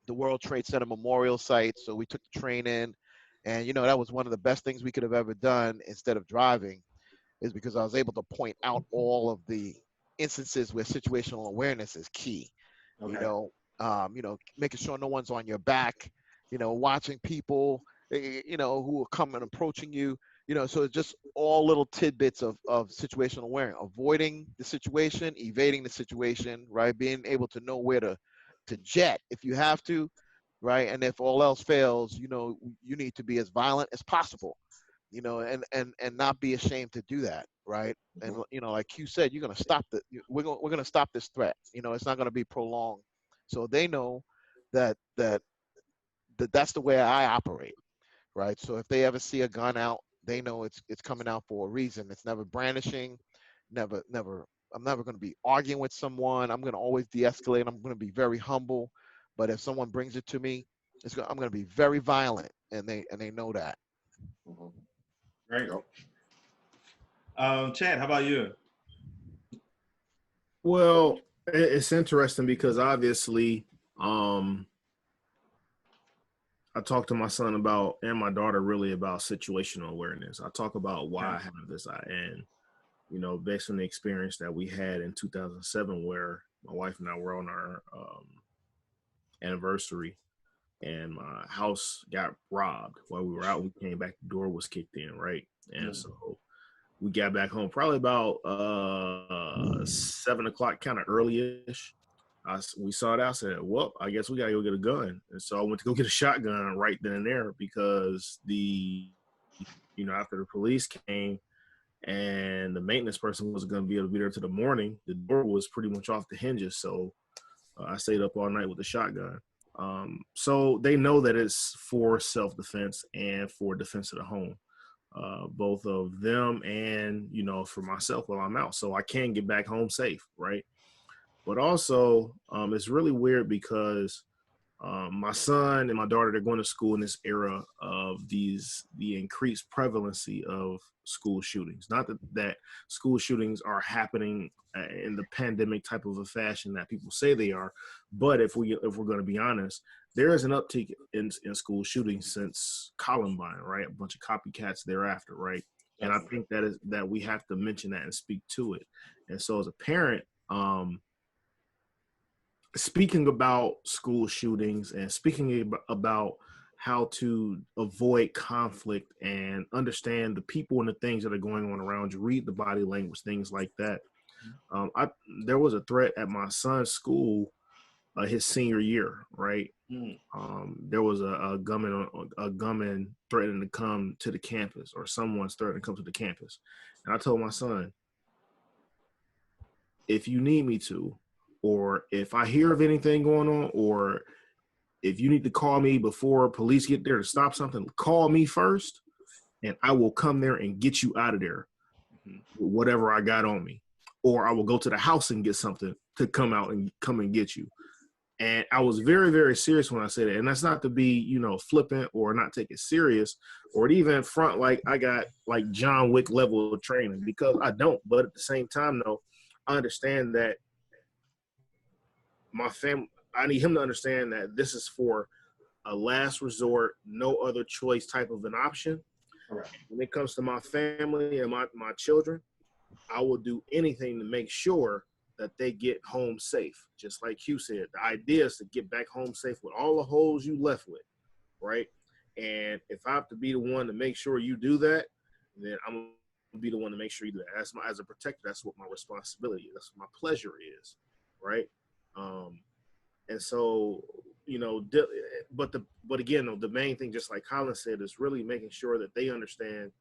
World Trade Center Memorial site. So we took the train in, and that was one of the best things we could have ever done instead of driving, is because I was able to point out all of the instances where situational awareness is key. Okay. Making sure no one's on your back, watching people, who are coming approaching you, so it's just all little tidbits of situational awareness, avoiding the situation, evading the situation, right? Being able to know where to jet if you have to, right? And if all else fails, you need to be as violent as possible, and not be ashamed to do that, right? And like Q said, we're going to stop this threat. It's not going to be prolonged. So they know that's the way I operate, right? So if they ever see a gun out, they know it's coming out for a reason. It's never brandishing, never. I'm never going to be arguing with someone. I'm going to always de-escalate. I'm going to be very humble. But if someone brings it to me, I'm going to be very violent, and they know that. Mm-hmm. Great. Yep. Chad, how about you? Well, it's interesting because obviously, I talk to my son and my daughter really about situational awareness. I talk about why I have this, and based on the experience that we had in 2007, where my wife and I were on our anniversary, and my house got robbed while we were out. We came back, the door was kicked in, right? And so we got back home probably about 7 o'clock, kind of early-ish. We saw that. I said, well, I guess we got to go get a gun. And so I went to go get a shotgun right then and there, because after the police came and the maintenance person wasn't going to be able to be there till the morning, the door was pretty much off the hinges. So I stayed up all night with the shotgun. So they know that it's for self-defense and for defense of the home, both of them and, for myself while I'm out. So I can get back home safe, right? But also, it's really weird because My son and my daughter, they're going to school in this era of the increased prevalency of school shootings. Not that school shootings are happening in the pandemic type of a fashion that people say they are, but if we're going to be honest, there is an uptick in school shootings since Columbine, right? A bunch of copycats thereafter, right? And I think that we have to mention that and speak to it. And so as a parent, speaking about school shootings and speaking about how to avoid conflict and understand the people and the things that are going on around you, read the body language, things like that. There was a threat at my son's school his senior year, right? There was a gunman threatening to come to the campus, or someone's threatening to come to the campus. And I told my son, if you need me to, or if I hear of anything going on, or if you need to call me before police get there to stop something, call me first, and I will come there and get you out of there with whatever I got on me. Or I will go to the house and get something to come out and come and get you. And I was very, very serious when I said it. And that's not to be, flippant or not take it serious, or to even front like I got like John Wick level of training, because I don't. But at the same time, though, I understand that my family, I need him to understand that this is for a last resort, no other choice type of an option. Correct. When it comes to my family and my children, I will do anything to make sure that they get home safe. Just like Q said, the idea is to get back home safe with all the holes you left with, right? And if I have to be the one to make sure you do that, then I'm going to be the one to make sure you do that. As a protector, that's what my responsibility is. That's what my pleasure is, right? And so, but again, though, the main thing, just like Colin said, is really making sure that they understand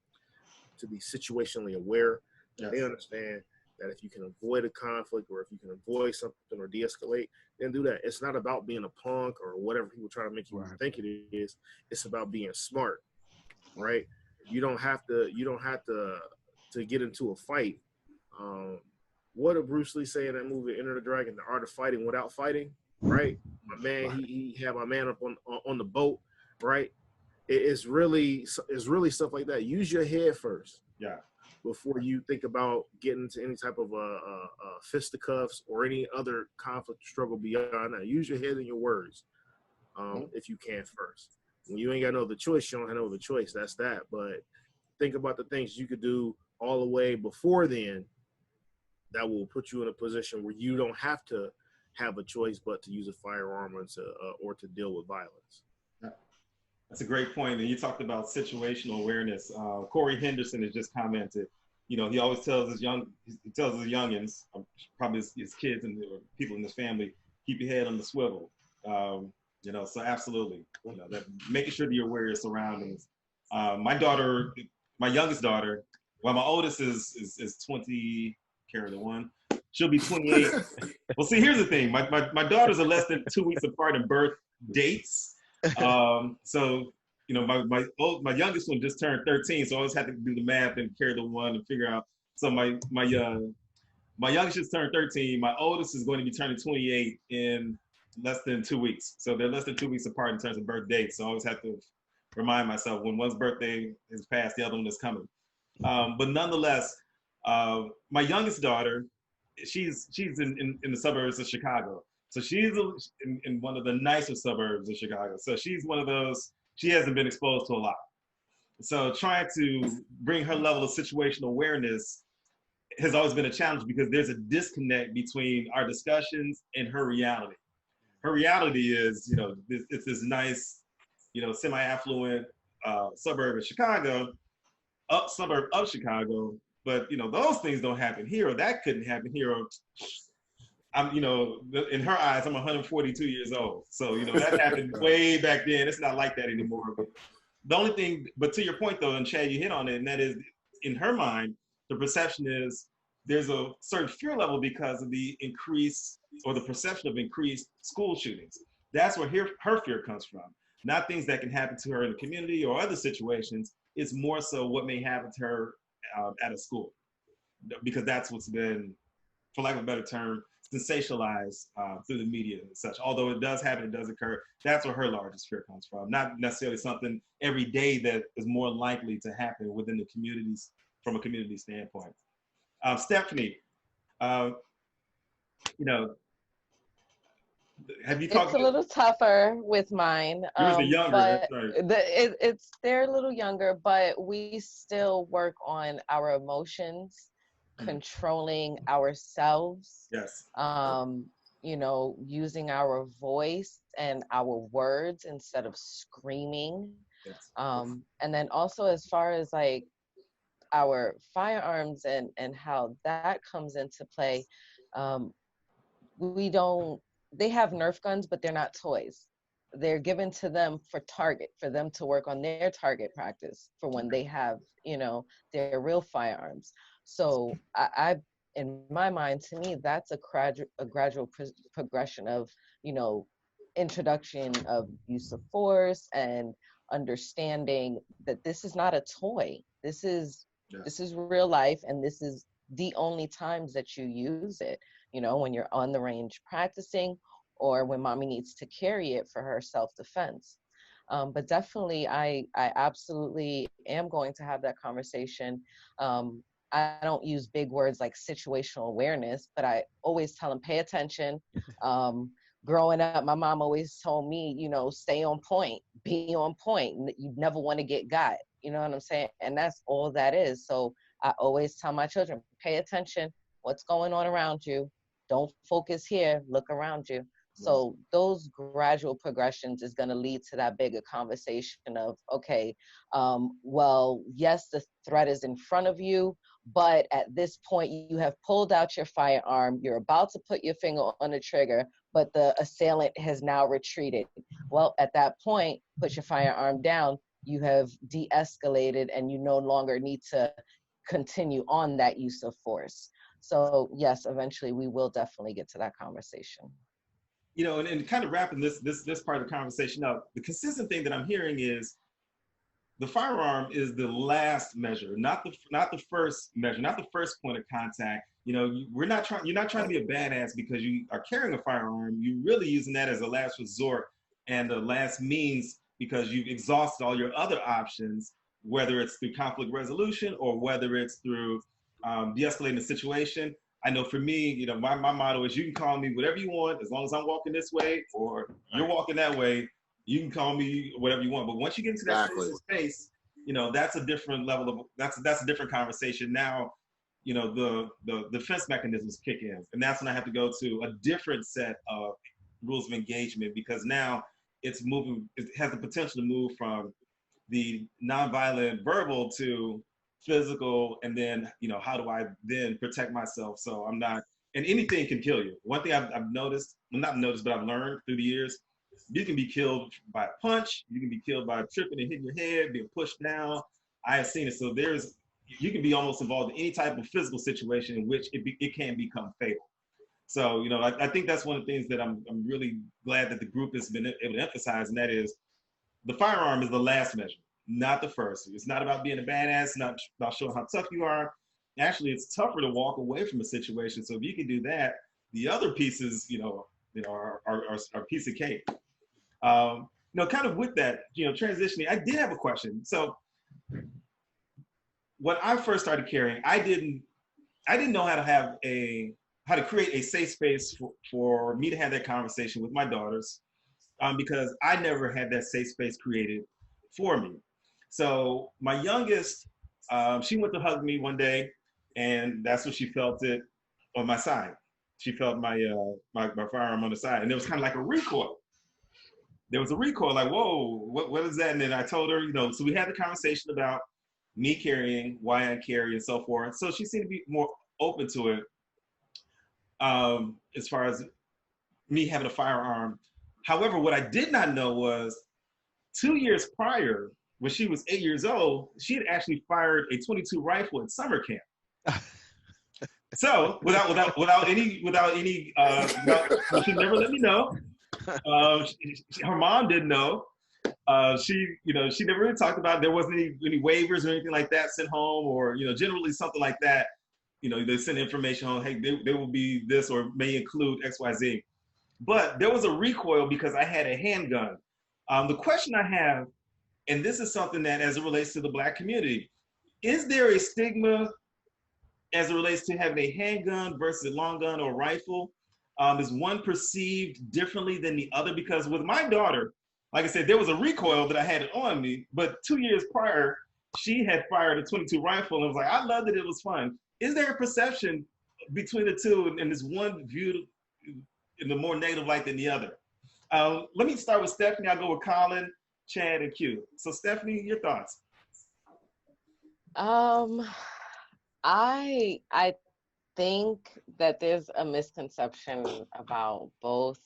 to be situationally aware. Yes. They understand that if you can avoid a conflict, or if you can avoid something or de-escalate, then do that. It's not about being a punk or whatever people try to make you think it is. It's about being smart, right? You don't have to get into a fight. What did Bruce Lee say in that movie, Enter the Dragon, The Art of Fighting Without Fighting, right? My man, he had my man up on the boat, right? It's really stuff like that. Use your head first. Yeah. Before you think about getting into any type of fisticuffs or any other conflict struggle beyond that. Use your head and your words, if you can first. When you ain't got no other choice, you don't have no other choice. That's that. But think about the things you could do all the way before then that will put you in a position where you don't have to have a choice but to use a firearm or to deal with violence. That's a great point. And you talked about situational awareness. Corey Henderson has just commented, he always tells his youngins, probably his kids and people in his family, keep your head on the swivel. So absolutely, that making sure that you're aware of your surroundings. My youngest daughter, well, my oldest is 20, carry the one. She'll be 28. Well, see, here's the thing. My daughters are less than 2 weeks apart in birth dates. So my youngest one just turned 13, so I always had to do the math and carry the one and figure out. So my youngest just turned 13. My oldest is going to be turning 28 in less than 2 weeks. So they're less than 2 weeks apart in terms of birth dates. So I always have to remind myself when one's birthday is past, the other one is coming. But nonetheless, my youngest daughter, she's in the suburbs of Chicago. So she's in one of the nicer suburbs of Chicago. So she's one of those, she hasn't been exposed to a lot. So trying to bring her level of situational awareness has always been a challenge, because there's a disconnect between our discussions and her reality. Her reality is, it's this nice, semi-affluent suburb of Chicago, suburb of Chicago, but those things don't happen here, or that couldn't happen here, or I'm, in her eyes, I'm 142 years old. So, that happened way back then. It's not like that anymore. But the only thing, but to your point though, and Chad, you hit on it, and that is, in her mind, the perception is there's a certain fear level because of the increase, or the perception of increased school shootings. That's where her fear comes from. Not things that can happen to her in the community or other situations. It's more so what may happen to her at a school, because that's what's been, for lack of a better term, sensationalized through the media and such. Although it does happen, it does occur. That's where her largest fear comes from. Not necessarily something every day that is more likely to happen within the communities from a community standpoint. Stephanie, uh, you know, have you It's talked? a little tougher with mine, Yours are younger. but That's right. they're a little younger, but we still work on our emotions, controlling ourselves, Yes. you know, using our voice and our words instead of screaming. Yes. And then also as far as like our firearms and how that comes into play, um, we don't, they have Nerf guns, but they're not toys. They're given to them for target, for them to work on their target practice for when they have, you know, their real firearms. So in my mind, to me, that's a gradual progression of, you know, introduction of use of force and understanding that this is not a toy. This is real life, and this is the only times that you use it, you know, when you're on the range practicing or when mommy needs to carry it for her self-defense. But definitely, I absolutely am going to have that conversation. I don't use big words like situational awareness, but I always tell them, pay attention. Growing up, my mom always told me, you know, stay on point, be on point. You never want to get got. You know what I'm saying? And that's all that is. So I always tell my children, pay attention. What's going on around you? Don't focus here. Look around you. So those gradual progressions is going to lead to that bigger conversation of, okay, well, yes, the threat is in front of you, but at this point you have pulled out your firearm. You're about to put your finger on the trigger, but the assailant has now retreated. Well, at that point, put your firearm down. You have de-escalated and you no longer need to continue on that use of force. So yes, eventually we will definitely get to that conversation. You know, and kind of wrapping this part of the conversation up, the consistent thing that I'm hearing is the firearm is the last measure, not the first measure, not the first point of contact. You know, you're not trying to be a badass because you are carrying a firearm. You're really using that as a last resort and the last means because you've exhausted all your other options, whether it's through conflict resolution or whether it's through de-escalating the situation. I know for me, you know, my motto is you can call me whatever you want as long as I'm walking this way or you're walking that way. You can call me whatever you want. But once you get into that space, you know, that's a different level of that's a different conversation. Now, you know, the defense mechanisms kick in, and that's when I have to go to a different set of rules of engagement because now it's moving. It has the potential to move from the nonviolent verbal to physical, and then, you know, how do I then protect myself so I'm not, and anything can kill you. One thing I've noticed, well, not noticed, but I've learned through the years, you can be killed by a punch, you can be killed by tripping and hitting your head, being pushed down. I have seen it. So you can be almost involved in any type of physical situation in which it can become fatal. So, you know, I think that's one of the things that I'm really glad that the group has been able to emphasize, and that is the firearm is the last measure, not the first. It's not about being a badass, not about showing how tough you are. Actually, it's tougher to walk away from a situation. So if you can do that, the other pieces, you know, are a piece of cake. You know, kind of with that, you know, transitioning, I did have a question. So when I first started carrying, I didn't know how to create a safe space for me to have that conversation with my daughters, because I never had that safe space created for me. So my youngest, she went to hug me one day, and that's when she felt it on my side. She felt my firearm on the side, and it was kind of like a recoil. There was a recoil, like, whoa, what is that? And then I told her, you know, so we had the conversation about me carrying, why I carry, and so forth. So she seemed to be more open to it, as far as me having a firearm. However, what I did not know was 2 years prior, when she was 8 years old, she had actually fired a .22 rifle at summer camp. So without any, she never let me know. Her mom didn't know. She never really talked about it. There wasn't any waivers or anything like that sent home, or, you know, generally something like that. they send information on, hey, there will be this or may include XYZ. But there was a recoil because I had a handgun. The question I have, and this is something that as it relates to the Black community, is there a stigma as it relates to having a handgun versus a long gun or rifle? Is one perceived differently than the other? Because with my daughter, like I said, there was a recoil that I had it on me, but 2 years prior, she had fired a 22 rifle and was like, I loved it, it was fun. Is there a perception between the two and is one viewed in the more negative light than the other? Let me start with Stephanie. I'll go with Colin, Chad, and Q. So Stephanie, your thoughts? I think that there's a misconception about both.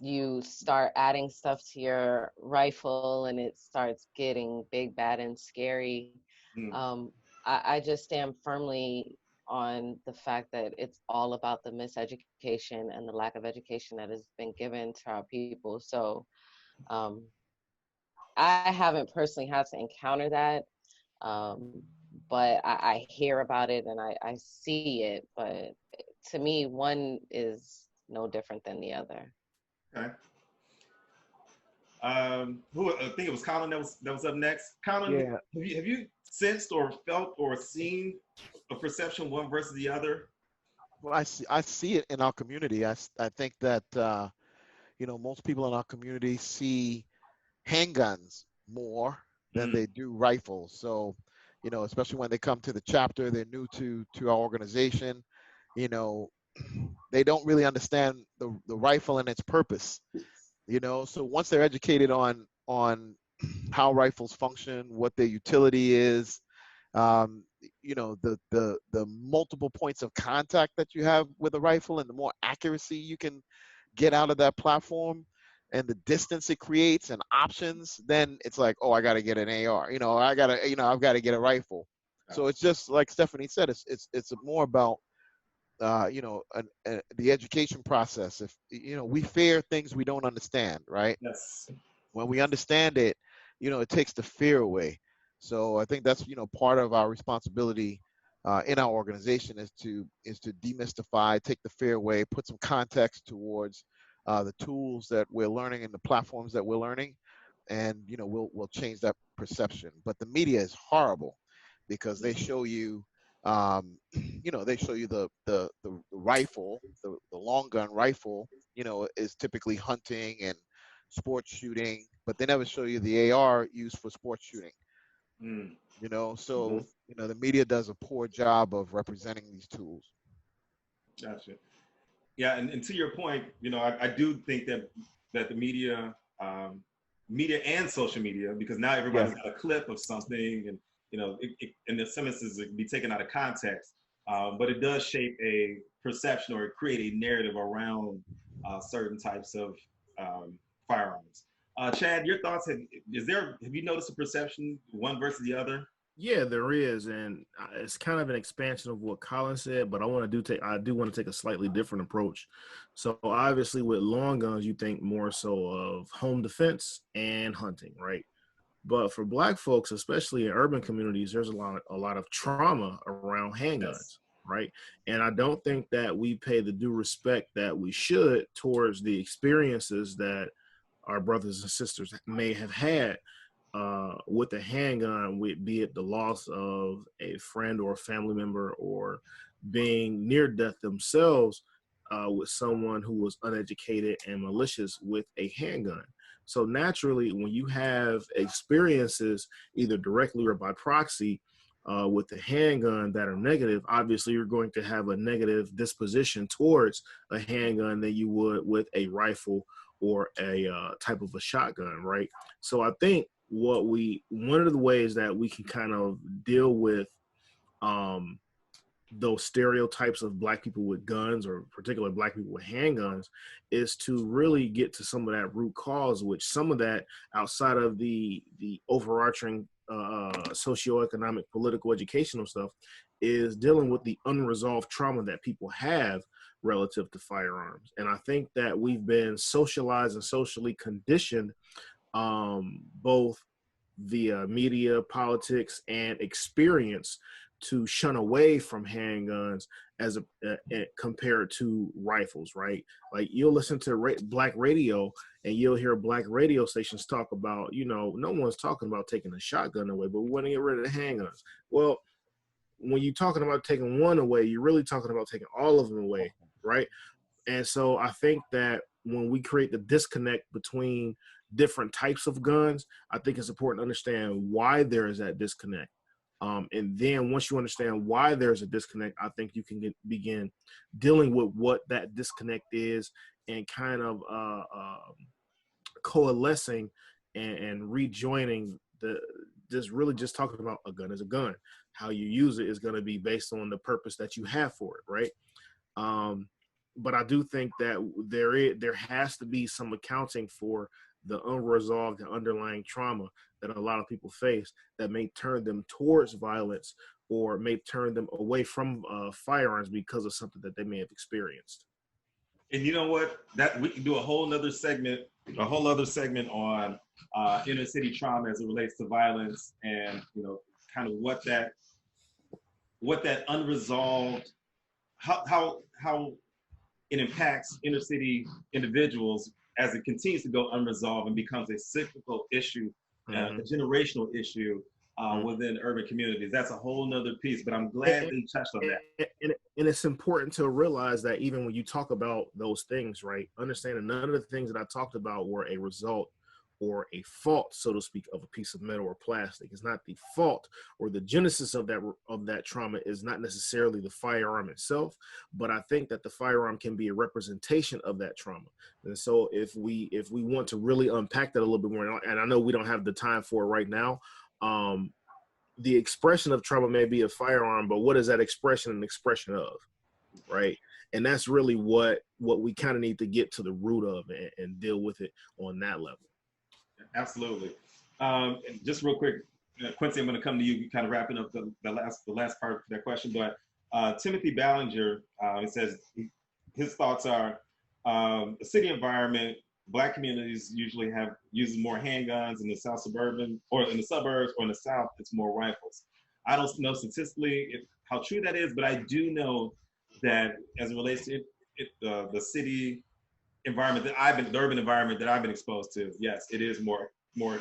You start adding stuff to your rifle and it starts getting big, bad, and scary. I just stand firmly on the fact that it's all about the miseducation and the lack of education that has been given to our people. So I haven't personally had to encounter that. But I hear about it and I see it. But to me, one is no different than the other. Okay. Who I think it was Colin that was up next. Colin, Yeah. have you sensed or felt or seen a perception one versus the other? Well, I see it in our community. I think that most people in our community see handguns more than they do rifles. So, especially when they come to the chapter, they're new to our organization. They don't really understand the rifle and its purpose. So once they're educated on how rifles function, what their utility is, the multiple points of contact that you have with a rifle and the more accuracy you can get out of that platform and the distance it creates and options, then it's like, oh, I got to get an AR. I've got to get a rifle. So it's just like Stephanie said, it's more about the education process. If we fear things we don't understand, right? Yes. When we understand it, it takes the fear away. So I think that's part of our responsibility in our organization is to demystify, take the fear away, put some context towards the tools that we're learning and the platforms that we're learning, and we'll change that perception. But the media is horrible because they show you they show you the rifle, the long gun rifle, is typically hunting and sports shooting, but they never show you the AR used for sports shooting. So the media does a poor job of representing these tools. Gotcha. Yeah, and to your point, I do think that the media, media and social media, because now everybody's got a clip of something, and in some instances it can be taken out of context, but it does shape a perception or create a narrative around certain types of firearms. Chad, your thoughts? Have you noticed a perception one versus the other? Yeah, there is, and it's kind of an expansion of what Colin said, but I do want to take a slightly different approach. So obviously with long guns, you think more so of home defense and hunting, right? But for Black folks, especially in urban communities, there's a lot of trauma around handguns, right? And I don't think that we pay the due respect that we should towards the experiences that our brothers and sisters may have had with a handgun, be it the loss of a friend or a family member or being near death themselves with someone who was uneducated and malicious with a handgun. So naturally, when you have experiences either directly or by proxy with the handgun that are negative, obviously you're going to have a negative disposition towards a handgun than you would with a rifle or a type of a shotgun, right? So I think one of the ways that we can kind of deal with those stereotypes of Black people with guns, or particularly Black people with handguns, is to really get to some of that root cause, which some of that outside of the overarching socioeconomic, political, educational stuff is dealing with the unresolved trauma that people have relative to firearms. And I think that we've been socialized and socially conditioned both via media, politics, and experience to shun away from handguns as compared to rifles, right? Like you'll listen to black radio and you'll hear black radio stations talk about, no one's talking about taking a shotgun away, but we want to get rid of the handguns. Well, when you're talking about taking one away, you're really talking about taking all of them away, right? And so I think that when we create the disconnect between different types of guns, I think it's important to understand why there is that disconnect. And then once you understand why there's a disconnect, I think you can begin dealing with what that disconnect is and kind of coalescing and rejoining just talking about a gun as a gun. How you use it is going to be based on the purpose that you have for it, right? But I do think that there has to be some accounting for the unresolved and underlying trauma that a lot of people face that may turn them towards violence or may turn them away from firearms because of something that they may have experienced. And you know what? That we can do a whole other segment on inner city trauma as it relates to violence, and kind of what that unresolved, how it impacts inner city individuals as it continues to go unresolved and becomes a cyclical issue, a generational issue within urban communities. That's a whole nother piece, but I'm glad that you touched on that. And it's important to realize that even when you talk about those things, right, understanding none of the things that I talked about were a result or a fault, so to speak, of a piece of metal or plastic. It's not the fault, or the genesis of that trauma is not necessarily the firearm itself, but I think that the firearm can be a representation of that trauma. And so if we want to really unpack that a little bit more, and I know we don't have the time for it right now, the expression of trauma may be a firearm, but what is that expression an expression of, right? And that's really what we kind of need to get to the root of and deal with it on that level. Absolutely. And just real quick, Quincy, I'm going to come to you, kind of wrapping up the last part of that question. But Timothy Ballinger, he says his thoughts are the city environment. Black communities usually uses more handguns in the suburbs, or in the South, it's more rifles. I don't know statistically how true that is, but I do know that as it relates to the city environment the urban environment that I've been exposed to, yes, it is more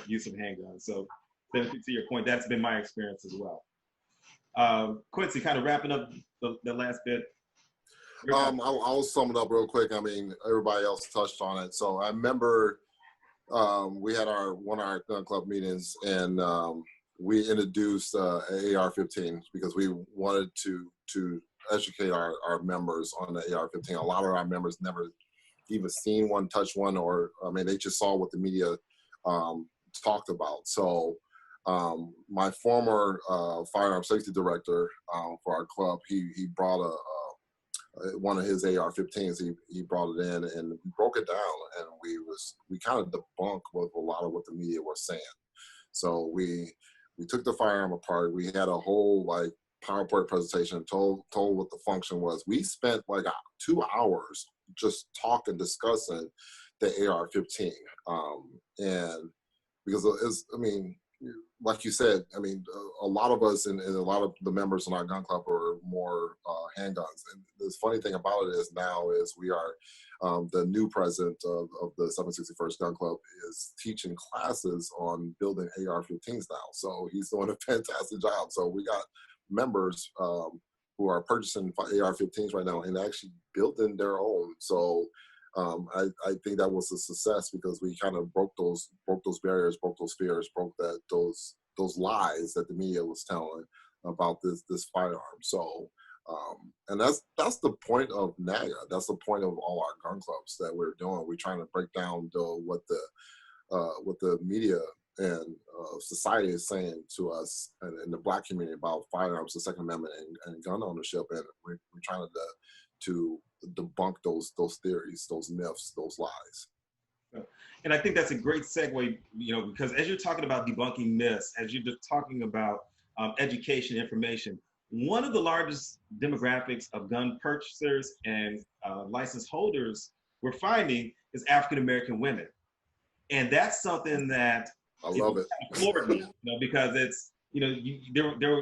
use of handguns. So to your point, that's been my experience as well. Quincy, kind of wrapping up the last bit. I'll sum it up real quick. I mean, everybody else touched on it. So I remember we had one of our gun club meetings, and we introduced an AR-15 because we wanted to educate our members on the AR-15. A lot of our members never even seen one, touched one, or I mean, they just saw what the media talked about. So my former firearm safety director for our club, he brought one of his AR-15s. He brought it in and we broke it down, and we kind of debunked with a lot of what the media was saying. So we took the firearm apart. We had a whole PowerPoint presentation, told what the function was. We spent 2 hours just talking, discussing the AR-15, and because like you said, I mean, a lot of us and a lot of the members in our gun club are more handguns. And the funny thing about it is now is we are the new president of the 761st Gun Club is teaching classes on building AR-15s now. So he's doing a fantastic job. So we got members who are purchasing AR-15s right now and actually building their own. So I think that was a success because we kind of broke those barriers, broke those fears, broke those lies that the media was telling about this firearm. So and that's the point of NAGA. That's the point of all our gun clubs that we're doing. We're trying to break down what the media and society is saying to us and the Black community about firearms, the Second Amendment, and gun ownership, and we're trying to debunk those theories, those myths, those lies. And I think that's a great segue, because as you're talking about debunking myths, as you're just talking about education, information, one of the largest demographics of gun purchasers and license holders we're finding is African American women, and that's something that I love it. Floored me, because it's you know,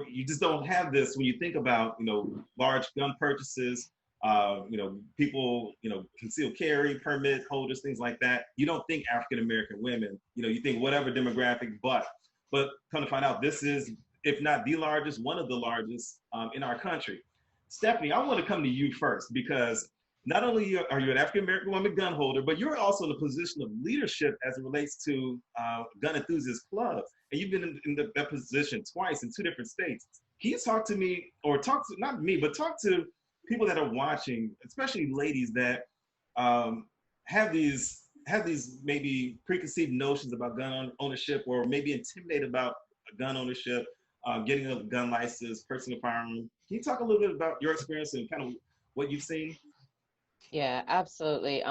you just don't have this when you think about, you know, large gun purchases, you know, people, you know, concealed carry permit holders, things like that. You don't think African American women, you know, you think whatever demographic, but come to find out, this is, if not the largest, one of the largest in our country. Stephanie, I want to come to you first because not only are you an African American woman gun holder, but you're also in a position of leadership as it relates to gun enthusiast clubs. And you've been in that position twice in 2 different states. Can you talk to me, or talk to, not me, but talk to people that are watching, especially ladies that have these maybe preconceived notions about gun ownership, or maybe intimidated about gun ownership, getting a gun license, purchasing a firearm. Can you talk a little bit about your experience and kind of what you've seen? Yeah, absolutely.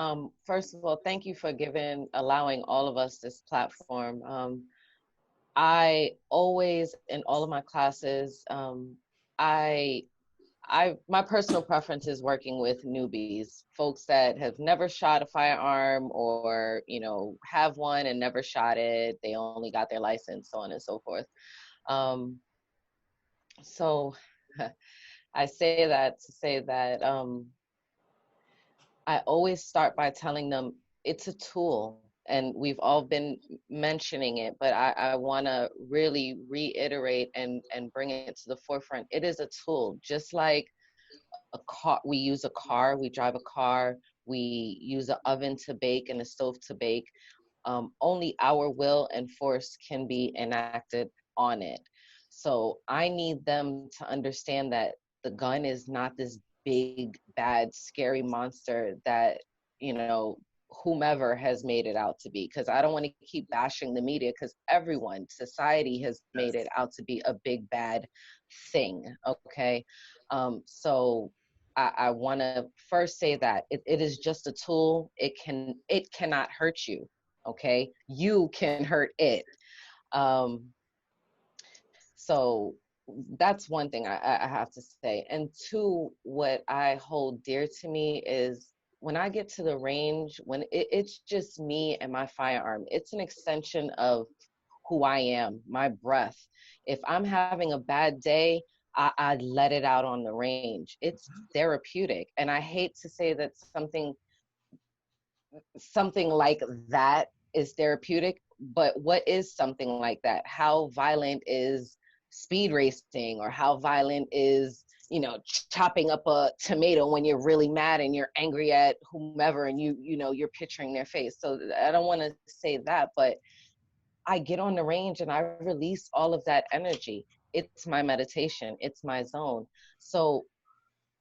First of all, thank you for allowing all of us this platform. I always, in all of my classes, my personal preference is working with newbies, folks that have never shot a firearm, or, you know, have one and never shot it. They only got their license, so on and so forth. So I say that to say that I always start by telling them it's a tool, and we've all been mentioning it, but I want to really reiterate and bring it to the forefront. It is a tool, just like a car. We use a car, we drive a car, we use an oven to bake and a stove to bake. Only our will and force can be enacted on it. So I need them to understand that the gun is not this big, bad, scary monster that, you know, whomever has made it out to be. Because I don't want to keep bashing the media, because society has made it out to be a big, bad thing. Okay. So I want to first say that it is just a tool. It cannot hurt you. Okay, you can hurt it. So that's one thing I have to say. And two, what I hold dear to me is when I get to the range, when it's just me and my firearm, it's an extension of who I am, my breath. If I'm having a bad day, I let it out on the range. It's therapeutic. And I hate to say that something like that is therapeutic, but what is something like that? How violent is speed racing, or how violent is, you know, chopping up a tomato when you're really mad and you're angry at whomever, and you know, you're picturing their face. So I don't want to say that, but I get on the range and I release all of that energy. It's my meditation, it's my zone. So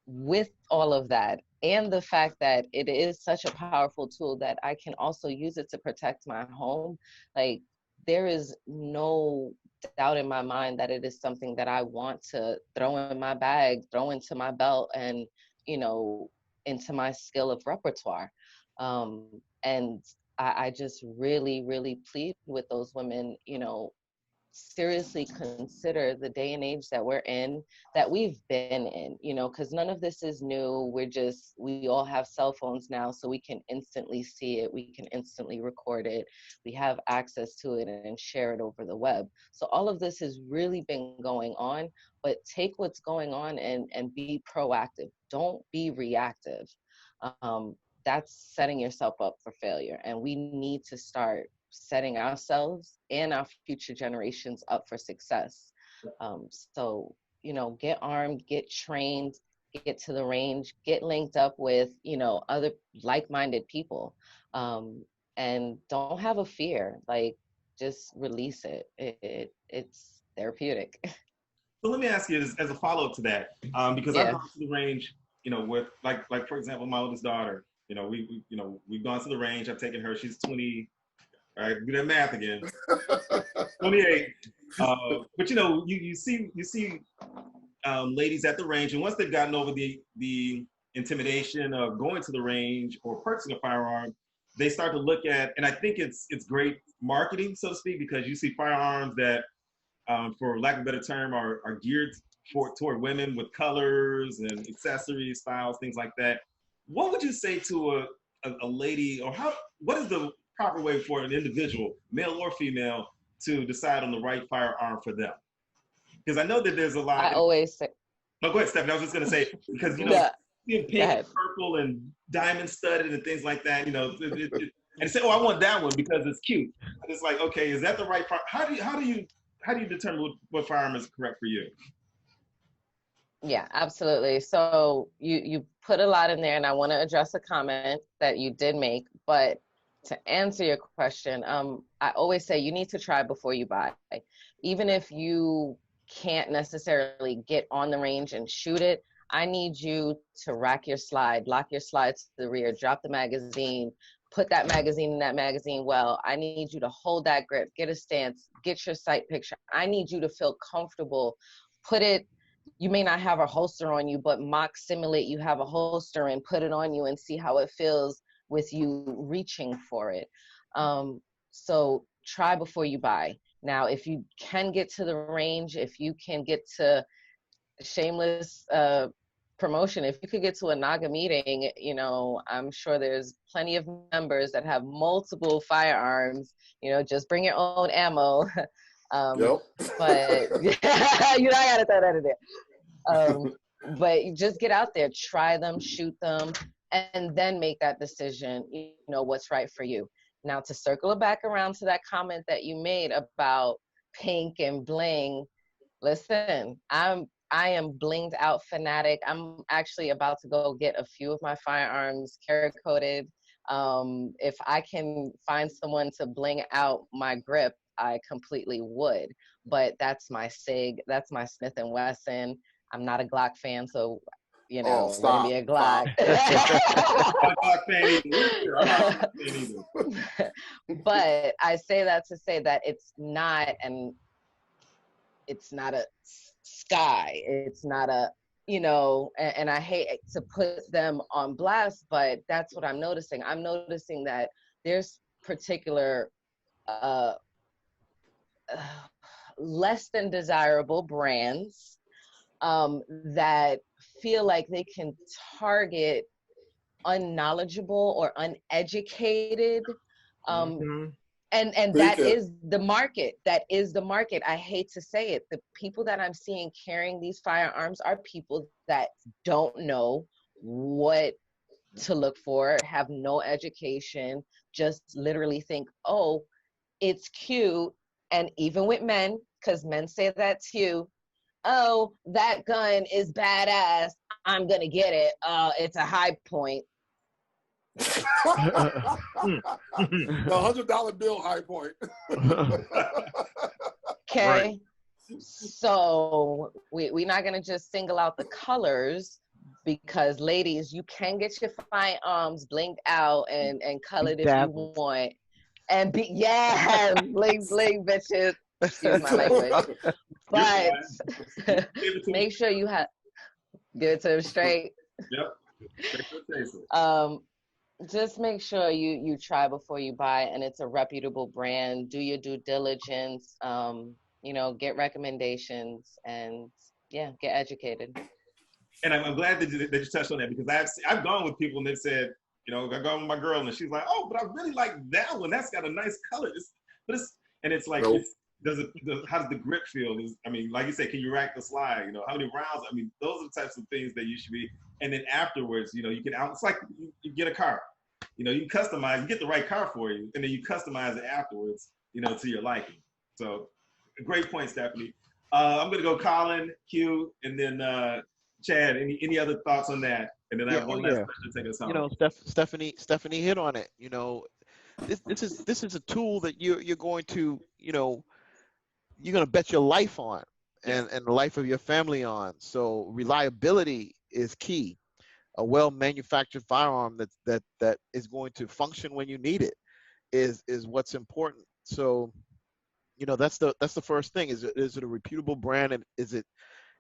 with all of that, and the fact that it is such a powerful tool that I can also use it to protect my home, like, there is no doubt in my mind that it is something that I want to throw in my bag, throw into my belt, and, you know, into my skill of repertoire. And I just really, really plead with those women, you know, seriously consider the day and age that we're in, that we've been in, you know, because none of this is new. We all have cell phones now, so we can instantly see it, we can instantly record it, we have access to it and share it over the web. So all of this has really been going on, but take what's going on and be proactive. Don't be reactive. Um, that's setting yourself up for failure. And we need to start setting ourselves and our future generations up for success. So, you know, get armed, get trained, get to the range, get linked up with, you know, other like-minded people. And don't have a fear, like, just release it. It's therapeutic. So let me ask you this as a follow-up to that, because I've Yeah. gone to the range, you know, with like for example, my oldest daughter. You know, we've gone to the range. I've taken her. She's 20. All right, do that math again. 28. But you know, you see ladies at the range, and once they've gotten over the intimidation of going to the range or purchasing a firearm, they start to look at, and I think it's great marketing, so to speak, because you see firearms that, for lack of a better term, are geared toward women with colors and accessories, styles, things like that. What would you say to a lady, or what is the proper way for an individual, male or female, to decide on the right firearm for them? Because I know that there's a lot. I always say, No, go ahead, Stephanie. I was just gonna say because yeah, seeing go pink and ahead. purple and diamond studded and things like that. And say, oh, I want that one because it's cute. And it's like, okay, is that the right? How do you determine what firearm is correct for you? Yeah, absolutely. So you put a lot in there, and I want to address a comment that you did make. But to answer your question, I always say you need to try before you buy. Even if you can't necessarily get on the range and shoot it, I need you to rack your slide, lock your slide to the rear, drop the magazine, put that magazine in that magazine well. I need you to hold that grip, get a stance, get your sight picture. I need you to feel comfortable. Put it, you may not have a holster on you, but mock simulate you have a holster and put it on you and see how it feels with you reaching for it. So try before you buy. Now, if you can get to the range, if you can get to shameless promotion, if you could get to a NAGA meeting, I'm sure there's plenty of members that have multiple firearms, just bring your own ammo. Yep. But I gotta throw that in there. But you just get out there, try them, shoot them, and then make that decision, what's right for you. Now, to circle it back around to that comment that you made about pink and bling, listen, I am blinged out fanatic. I'm actually about to go get a few of my firearms Cerakoted. If I can find someone to bling out my grip, I completely would. But that's my SIG, that's my Smith and Wesson. I'm not a Glock fan, so Oh, wouldn't be a Glock. I'm not a fan either. I'm not a fan either. But I say that to say that it's not a sky. It's not a, and I hate to put them on blast, but that's what I'm noticing. I'm noticing that there's particular less than desirable brands that feel like they can target unknowledgeable or uneducated and that is the market. I hate to say it. The people that I'm seeing carrying these firearms are people that don't know what to look for, have no education, just literally think, oh, it's cute. And even with men, because men say that too, oh, that gun is badass, I'm gonna get it. It's a high point. The $100 bill high point. Okay. Right. So we're not gonna just single out the colors, because ladies, you can get your firearms blinged out and colored if you want. And bling bitches. Excuse my language. But make sure you have, give it to them straight. Yep. Just make sure you try before you buy, and it's a reputable brand. Do your due diligence. Get recommendations, and get educated. And I'm glad that you touched on that, because I've gone with people and they've said, I've gone with my girl and she's like, oh, but I really like that one. That's got a nice color. It's like, Nope. How does the grip feel? Like you said, can you rack the slide? How many rounds? Those are the types of things that you should be. And then afterwards, you can it's like you get a car. You customize, you get the right car for you, and then you customize it afterwards, to your liking. So, great point, Stephanie. I'm gonna go Colin, Q, and then Chad. Any other thoughts on that? And then I have one last question to take us home. Stephanie hit on it. This is a tool that you're going to you're going to bet your life on, and the life of your family on. So reliability is key. A well-manufactured firearm that is going to function when you need it is what's important. So that's the first thing. Is it a reputable brand, and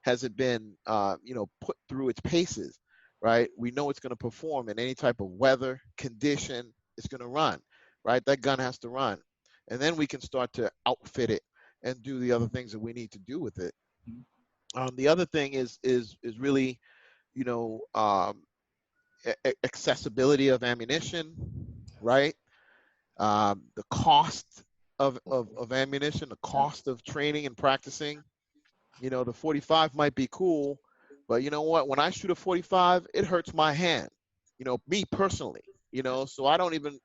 has it been put through its paces, right? We know it's going to perform in any type of weather condition. It's going to run, right? That gun has to run, and then we can start to outfit it and do the other things that we need to do with it. The other thing is really accessibility of ammunition, right? The cost of ammunition, the cost of training and practicing, You know, the 45 might be cool, but you know what? When I shoot a 45, it hurts my hand. You know, me personally. You know, so I don't even.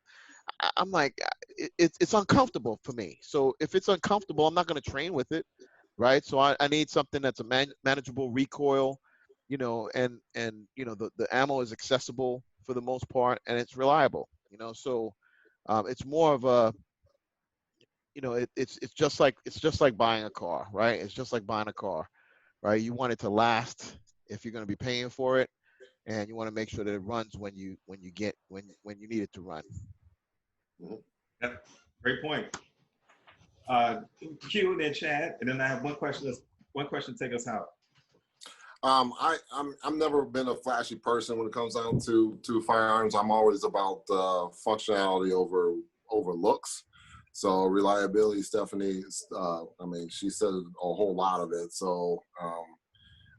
I'm like, it's uncomfortable for me. So if it's uncomfortable, I'm not going to train with it, right? So I need something that's a manageable recoil, you know, and you know the ammo is accessible for the most part, and it's reliable. You know, so it's more of a, you know, it's just like buying a car, right? It's just like buying a car, right? You want it to last if you're going to be paying for it, and you want to make sure that it runs when you need it to run. Yep. Great point. Q and then Chad, and then I have one question. One question to take us out. I'm never been a flashy person when it comes down to firearms. I'm always about functionality over looks. So reliability, Stephanie. I mean, she said a whole lot of it. So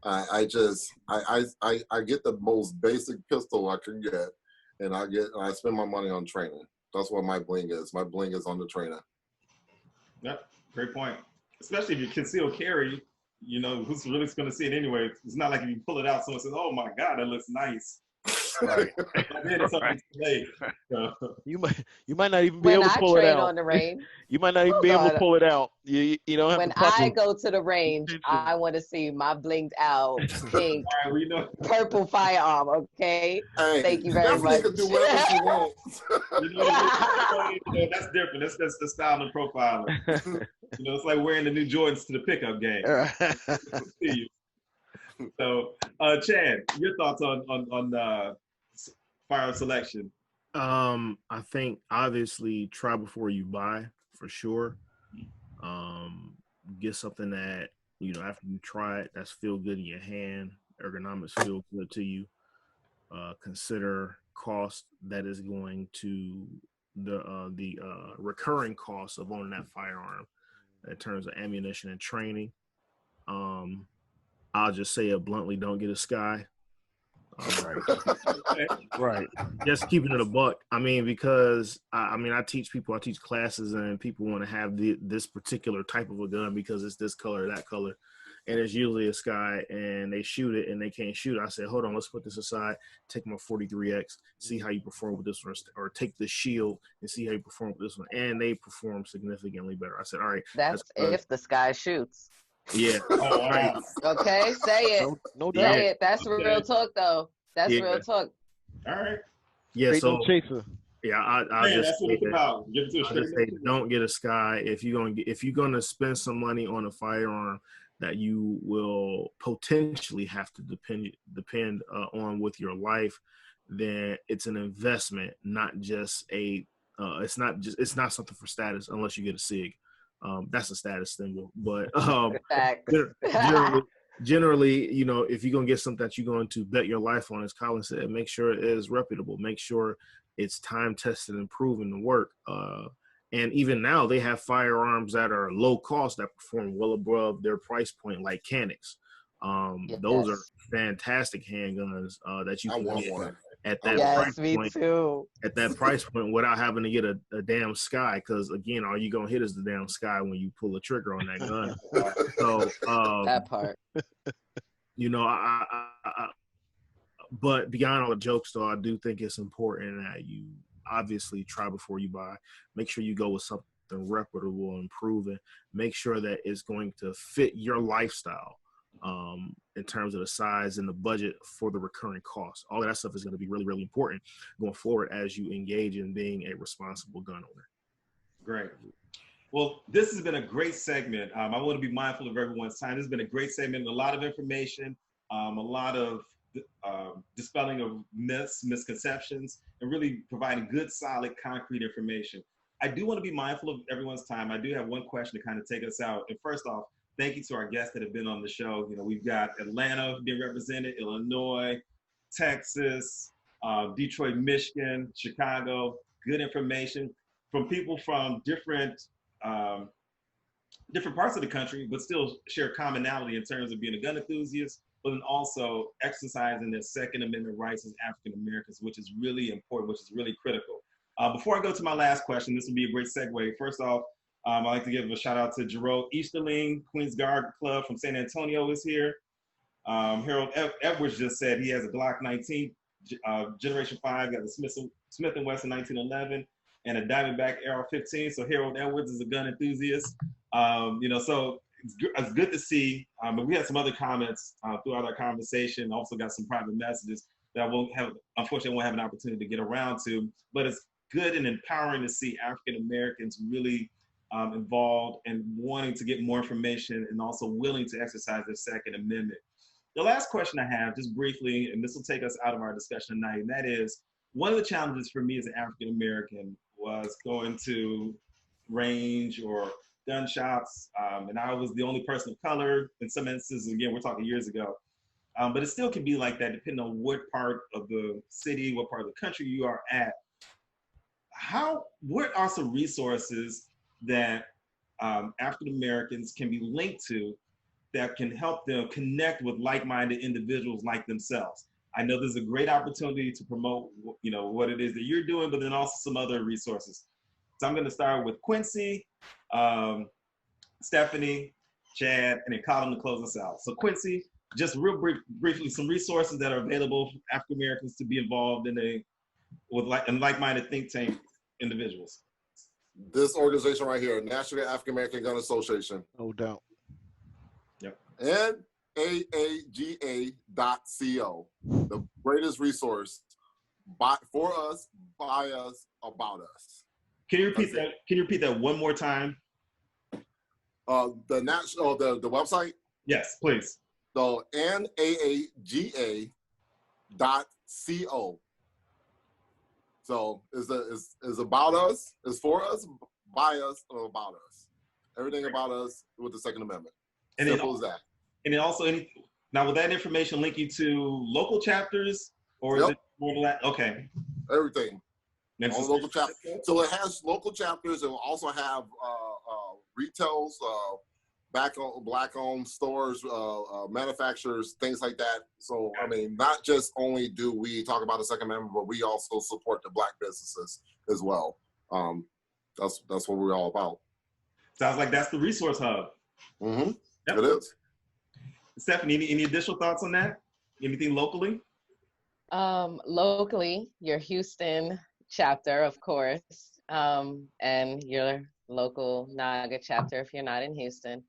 I get the most basic pistol I can get, and I spend my money on training. That's what my bling is. My bling is on the trainer. Yep, great point. Especially if you conceal carry, you know, who's really going to see it anyway? It's not like if you pull it out, someone says, "Oh my God, that looks nice." Right. Then it's something too late. So. You might not even be When able to I pull it train out. on the range, You might not even be able to pull it out. You don't have when the proper I go to the range, I want to see my blinged out pink, All right, we know. purple firearm. Okay, Hey, thank you very Stephanie much. can do whatever she wants. You know, that's different. That's the style and profiling. You know, it's like wearing the new Jordans to the pickup game. See you. So, Chad, your thoughts on firearm selection? I think obviously try before you buy for sure. Get something that, you know, after you try it, that's feel good in your hand, ergonomics feel good to you. Consider cost that is going to the recurring cost of owning that firearm in terms of ammunition and training. I'll just say it bluntly: don't get a Sky. Right. Just keeping it a buck. I mean, because I teach classes, and people want to have this particular type of a gun because it's this color, that color, and it's usually a Sky, and they shoot it and they can't shoot it. I said, hold on, let's put this aside. Take my 43X, see how you perform with this one, or take the Shield and see how you perform with this one, and they perform significantly better. I said, all right, That's if the Sky shoots. Yeah. Oh, wow. Okay, say it. No doubt. Say it. That's real talk, though. That's real talk. All right. Yeah. Straight So no chaser. yeah, I'll Man, just that's what say it's about. Give it to a I'll just straight say don't get a Sky if you're gonna spend some money on a firearm that you will potentially have to depend on with your life. Then it's an investment, not just it's not something for status unless you get a SIG. That's a status symbol, but Facts. generally, you know, if you're gonna get something that you're going to bet your life on, as Colin said, make sure it is reputable. Make sure it's time tested and proven to work. And even now, they have firearms that are low cost that perform well above their price point, like Canics. Those are fantastic handguns that you can get at that price point. Too. At that price point, without having to get a damn Sky, because again, all you gonna hit is the damn Sky when you pull a trigger on that gun. So that part. You know, but beyond all the jokes, though, I do think it's important that you obviously try before you buy. Make sure you go with something reputable and proven. Make sure that it's going to fit your lifestyle in terms of the size and the budget for the recurring costs. All of that stuff is going to be really, really important going forward as you engage in being a responsible gun owner. Great. Well, this has been a great segment. I want to be mindful of everyone's time. This has been a great segment, a lot of information, a lot of dispelling of myths, misconceptions, and really providing good, solid, concrete information. I do want to be mindful of everyone's time. I do have one question to kind of take us out. And first off, thank you to our guests that have been on the show. You know, we've got Atlanta being represented, Illinois, Texas, Detroit, Michigan, Chicago. Good information from people from different parts of the country, but still share commonality in terms of being a gun enthusiast, but then also exercising their Second Amendment rights as African Americans, which is really important, which is really critical. Before I go to my last question, this will be a great segue. First off, I'd like to give a shout out to Jerome Easterling, Queens Guard Club from San Antonio is here. Harold Edwards just said he has a Glock 19, Generation 5, got the Smith & Wesson 1911, and a Diamondback AR-15. So Harold Edwards is a gun enthusiast. So it's good to see. But we had some other comments throughout our conversation. Also got some private messages that unfortunately, won't have an opportunity to get around to. But it's good and empowering to see African Americans really involved and wanting to get more information and also willing to exercise their Second Amendment. The last question I have, just briefly, and this will take us out of our discussion tonight, and that is, one of the challenges for me as an African American was going to range or gun shops, and I was the only person of color in some instances. Again, we're talking years ago, but it still can be like that depending on what part of the city, what part of the country you are at. What are some resources that African Americans can be linked to that can help them connect with like-minded individuals like themselves? I know there's a great opportunity to promote, what it is that you're doing, but then also some other resources. So I'm going to start with Quincy, Stephanie, Chad, and then Colin to close us out. So Quincy, just real briefly, some resources that are available for African Americans to be involved in with like-minded think tank individuals. This organization right here, National African American Gun Association. No doubt. Yep. NAAGA.co, the greatest resource for us, by us, about us. Can you repeat that? Can you repeat that one more time? The website? Yes, please. So NAAGA.co. So is about us, is for us, by us, or about us. Everything about us with the Second Amendment. And simple as that. And then also, now will that information link you to local chapters, or is it more than that? Okay. Everything. All local chapters. So it has local chapters. It will also have retails, black-owned stores, manufacturers, things like that. So, I mean, not just only do we talk about the Second Amendment, but we also support the Black businesses as well. That's what we're all about. Sounds like that's the resource hub. Mm-hmm. Yep. It is. Stephanie, any additional thoughts on that? Anything locally? Locally, your Houston chapter, of course, and your local NAGA chapter if you're not in Houston.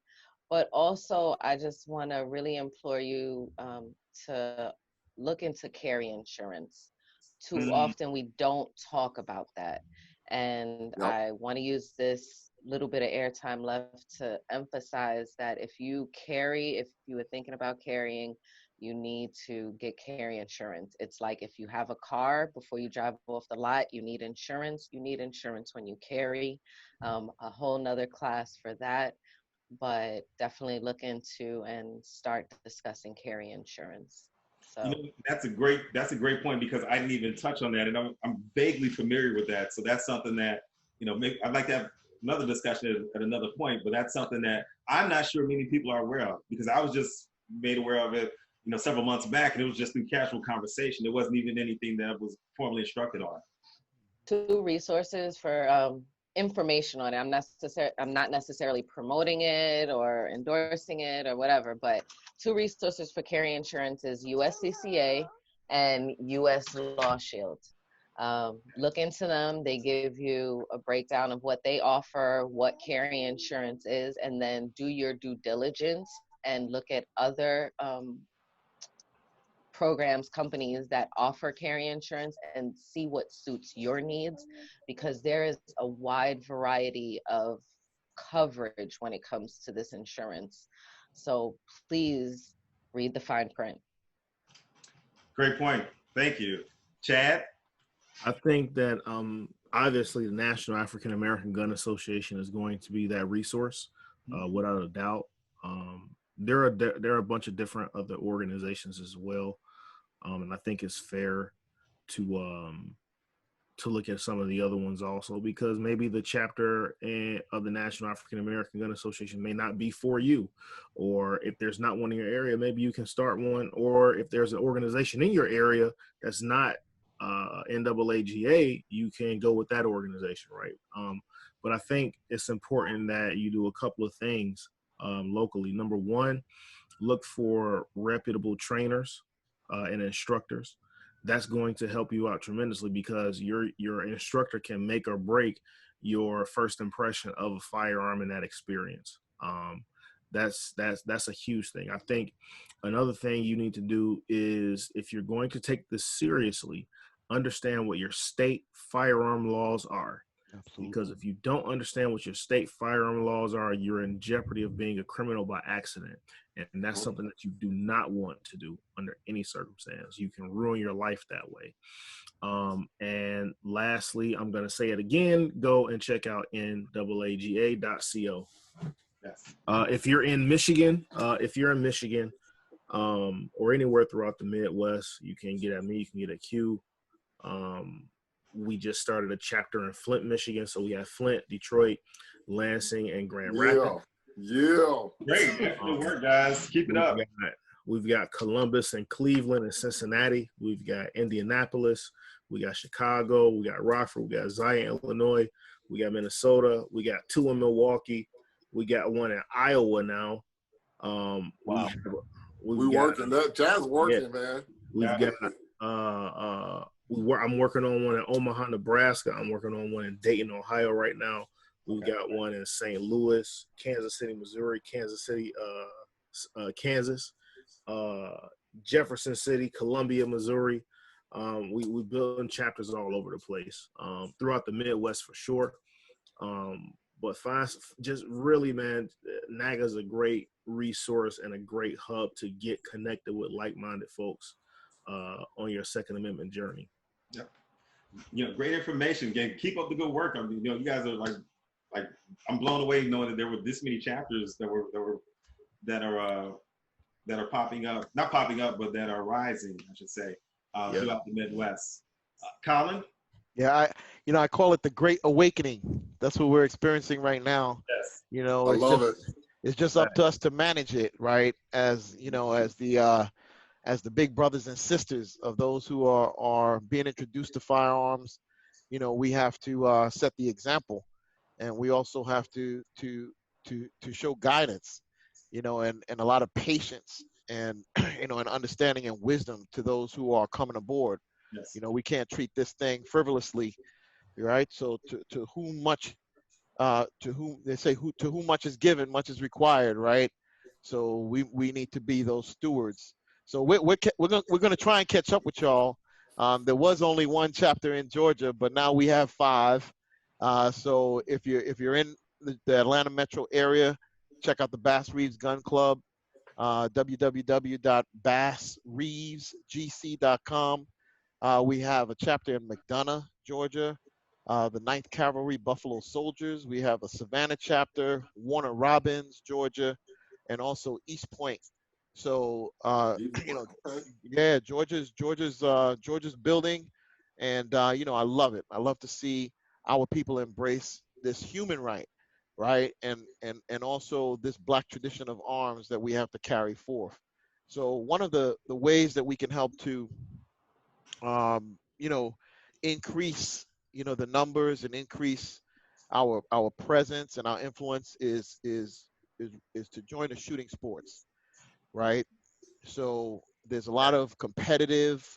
But also, I just want to really implore you to look into carry insurance. Too often we don't talk about that. And I want to use this little bit of airtime left to emphasize that if you were thinking about carrying, you need to get carry insurance. It's like if you have a car, before you drive off the lot, you need insurance. You need insurance when you carry, a whole nother class for that. But definitely look into and start discussing carry insurance. So that's a great point, because I didn't even touch on that, and I'm vaguely familiar with that. So that's something that I'd like to have another discussion at another point. But that's something that I'm not sure many people are aware of, because I was just made aware of it several months back, and it was just through casual conversation. It wasn't even anything that I was formally instructed on. 2 resources for information on it. I'm not necessarily promoting it or endorsing it or whatever, but 2 resources for carry insurance is USCCA and US Law Shield. Look into them. They give you a breakdown of what they offer, what carry insurance is, and then do your due diligence and look at other programs, companies that offer carry insurance, and see what suits your needs, because there is a wide variety of coverage when it comes to this insurance. So please read the fine print. Great point. Thank you. Chad? I think that obviously the National African American Gun Association is going to be that resource, without a doubt. There are a bunch of different other organizations as well, and I think it's fair to look at some of the other ones also, because maybe the chapter of the National African American Gun Association may not be for you, or if there's not one in your area, maybe you can start one, or if there's an organization in your area that's not NAAGA, you can go with that organization, right? But I think it's important that you do a couple of things locally. Number one, look for reputable trainers and instructors. That's going to help you out tremendously because your instructor can make or break your first impression of a firearm and that experience. That's a huge thing. I think another thing you need to do is, if you're going to take this seriously, understand what your state firearm laws are. Absolutely. Because if you don't understand what your state firearm laws are, you're in jeopardy of being a criminal by accident. And that's something that you do not want to do under any circumstance. You can ruin your life that way. And lastly, I'm going to say it again, go and check out NAAGA.co. Yes. If you're in Michigan, or anywhere throughout the Midwest, you can get at me, you can get at Q. We just started a chapter in Flint, Michigan. So we have Flint, Detroit, Lansing, and Grand Rapids. Yeah. Great. Good work, guys. Keep it up. We've got Columbus and Cleveland and Cincinnati. We've got Indianapolis. We got Chicago. We got Rockford. We got Zion, Illinois. We got Minnesota. We got 2 in Milwaukee. We got 1 in Iowa now. Wow. We working. That Chad's working, man. We've got I'm working on 1 in Omaha, Nebraska. I'm working on 1 in Dayton, Ohio right now. We've got 1 in St. Louis, Kansas City, Missouri, Kansas City, Kansas, Jefferson City, Columbia, Missouri. We building chapters all over the place, throughout the Midwest for sure. But just really, man, NAGA is a great resource and a great hub to get connected with like-minded folks on your Second Amendment journey. Yeah. Great information. Again, keep up the good work. I mean, you guys are like I'm blown away knowing that there were this many chapters that are popping up, not popping up, but that are rising, I should say, throughout the Midwest. Colin? Yeah, I call it the Great Awakening. That's what we're experiencing right now. Yes. I love it. It's just up to us to manage it, right? As the big brothers and sisters of those who are being introduced to firearms, we have to set the example, and we also have to show guidance, and a lot of patience and and understanding and wisdom to those who are coming aboard. Yes. We can't treat this thing frivolously, right? So to whom much, to whom much is given, much is required, right? So we need to be those stewards. So we're gonna try and catch up with y'all. There was only 1 chapter in Georgia, but now we have 5. So if you're in the Atlanta metro area, check out the Bass Reeves Gun Club, www.bassreevesgc.com. We have a chapter in McDonough, Georgia, the 9th Cavalry Buffalo Soldiers. We have a Savannah chapter, Warner Robins, Georgia, and also East Point. So Georgia's building, and I love it. I love to see our people embrace this human right, and also this Black tradition of arms that we have to carry forth. So one of the ways that we can help to increase the numbers and increase our presence and our influence is to join the shooting sports, right? So there's a lot of competitive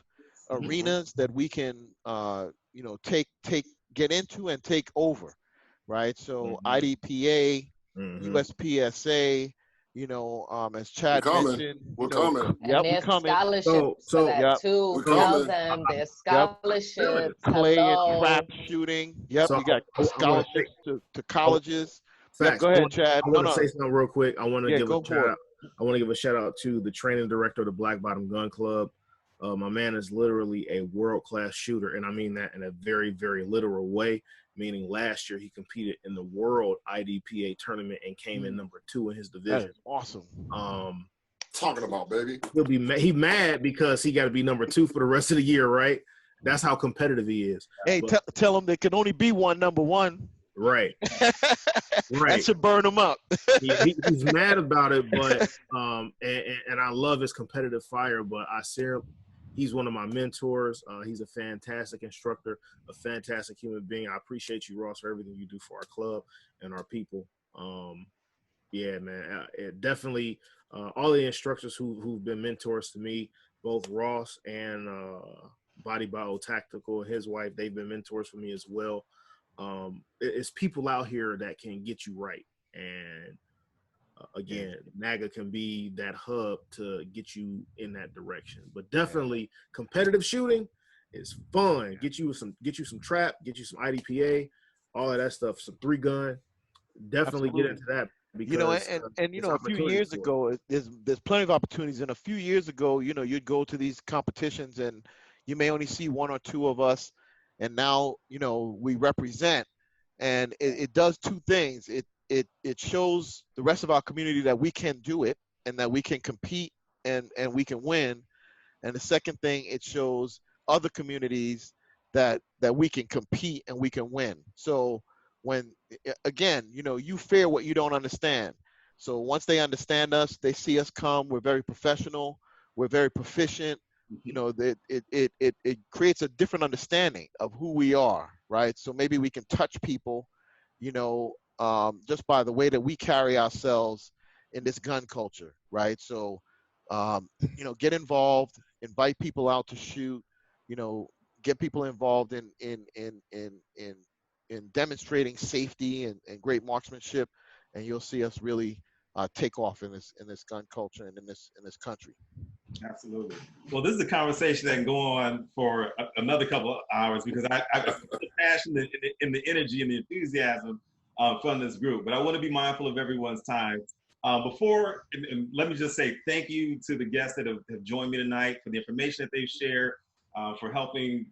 arenas that we can get into and take over, right? So IDPA, USPSA, as Chad mentioned, we're coming. And there's scholarships for that too. Tell them there's scholarships. Clay and trap shooting. Yep, So you got scholarships to colleges. Yep, go ahead, Chad. I want to say something real quick. I want to give a shout out to the training director of the Black Bottom Gun Club. My man is literally a world-class shooter, and I mean that in a very, very literal way, meaning last year he competed in the World IDPA tournament and came in number 2 in his division. That is awesome. Talking about, baby. He mad because he got to be number 2 for the rest of the year, right? That's how competitive he is. Hey, tell him there can only be one number 1. Right. That should burn him up. He's mad about it, but and I love his competitive fire, but He's one of my mentors. He's a fantastic instructor, a fantastic human being. I appreciate you, Ross, for everything you do for our club and our people. Yeah, man, it definitely all the instructors who've been mentors to me, both Ross and Body Bio Tactical, his wife, they've been mentors for me as well. It's people out here that can get you right. And again, NAGA can be that hub to get you in that direction. But definitely competitive shooting is fun. Get you some trap, get you some IDPA, all of that stuff, some 3-gun. Definitely Absolutely. get into that because You know, and you it's know, a few opportunity years for it. ago, there's plenty of opportunities. And a few years ago, you know, you'd go to these competitions and you may only see one or two of us. And now, you know, we represent, and it does two things. It shows the rest of our community that we can do it and that we can compete and we can win. And the second thing, it shows other communities that we can compete and we can win. So when again, you know, you fear what you don't understand. So once they understand us, they see us come. We're very professional. We're very proficient. You know, it creates a different understanding of who we are, right? So maybe we can touch people, you know, just by the way that we carry ourselves in this gun culture, right? So, you know, get involved, invite people out to shoot, you know, get people involved in demonstrating safety and great marksmanship, and you'll see us really take off in this gun culture and in this country. Absolutely. Well, this is a conversation that can go on for another couple of hours because I feel the passion and the energy and the enthusiasm from this group. But I want to be mindful of everyone's time. And let me just say thank you to the guests that have joined me tonight for the information that they've shared, for helping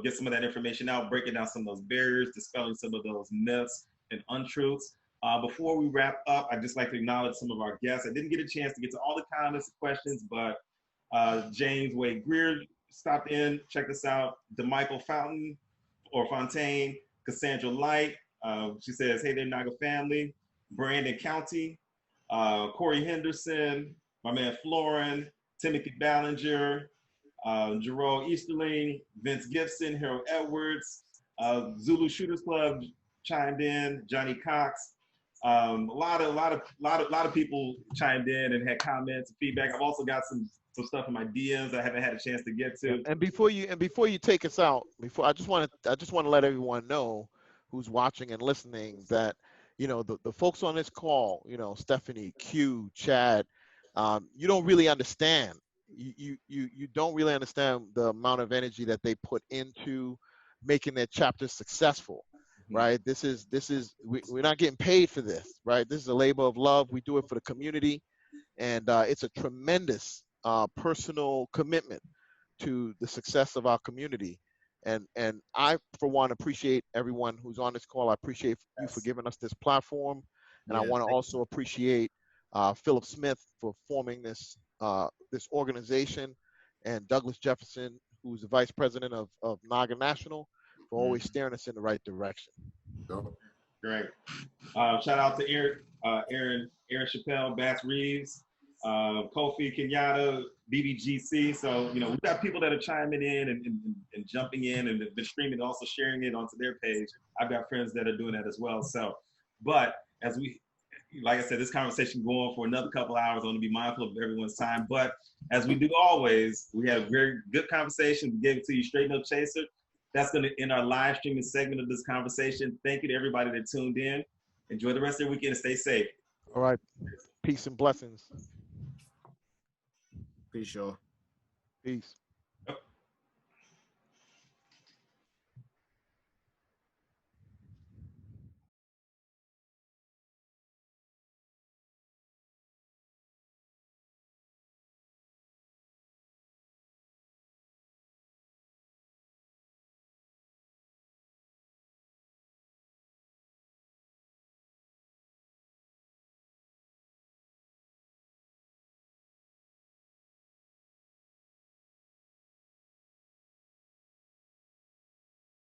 get some of that information out, breaking down some of those barriers, dispelling some of those myths and untruths. Before we wrap up, I'd just like to acknowledge some of our guests. I didn't get a chance to get to all the comments and questions, but James Wade Greer stopped in, checked us out. DeMichael Fountain or Fontaine, Cassandra Light. She says, hey there, Naga family. Brandon County, Corey Henderson, my man Florin, Timothy Ballinger, Jerome Easterling, Vince Gibson, Harold Edwards, Zulu Shooters Club chimed in, Johnny Cox. A lot of people chimed in and had comments and feedback. I've also got some stuff in my DMs I haven't had a chance to get to. And before you take us out, I just want to let everyone know who's watching and listening that, you know, the folks on this call, you know, Stephanie, Q, Chad, you don't really understand. You don't really understand the amount of energy that they put into making their chapters successful, right? We're not getting paid for this, right? This is a labor of love. We do it for the community, and it's a tremendous personal commitment to the success of our community. And I, for one, appreciate everyone who's on this call. I appreciate you for giving us this platform. And I want to also appreciate Philip Smith for forming this organization, and Douglas Jefferson, who's the vice president of NAGA National, for always steering us in the right direction. Great. Shout out to Aaron Chappelle, Bass Reeves, Kofi Kenyatta, BBGC. So, you know, we've got people that are chiming in and jumping in and have been streaming and also sharing it onto their page. I've got friends that are doing that as well. So, but as like I said, this conversation go on for another couple hours. I want to be mindful of everyone's time. But as we do always, we had a very good conversation. We gave it to you straight, no chaser. That's going to end our live streaming segment of this conversation. Thank you to everybody that tuned in. Enjoy the rest of the weekend and stay safe. All right. Peace and blessings. Peace, y'all. Peace.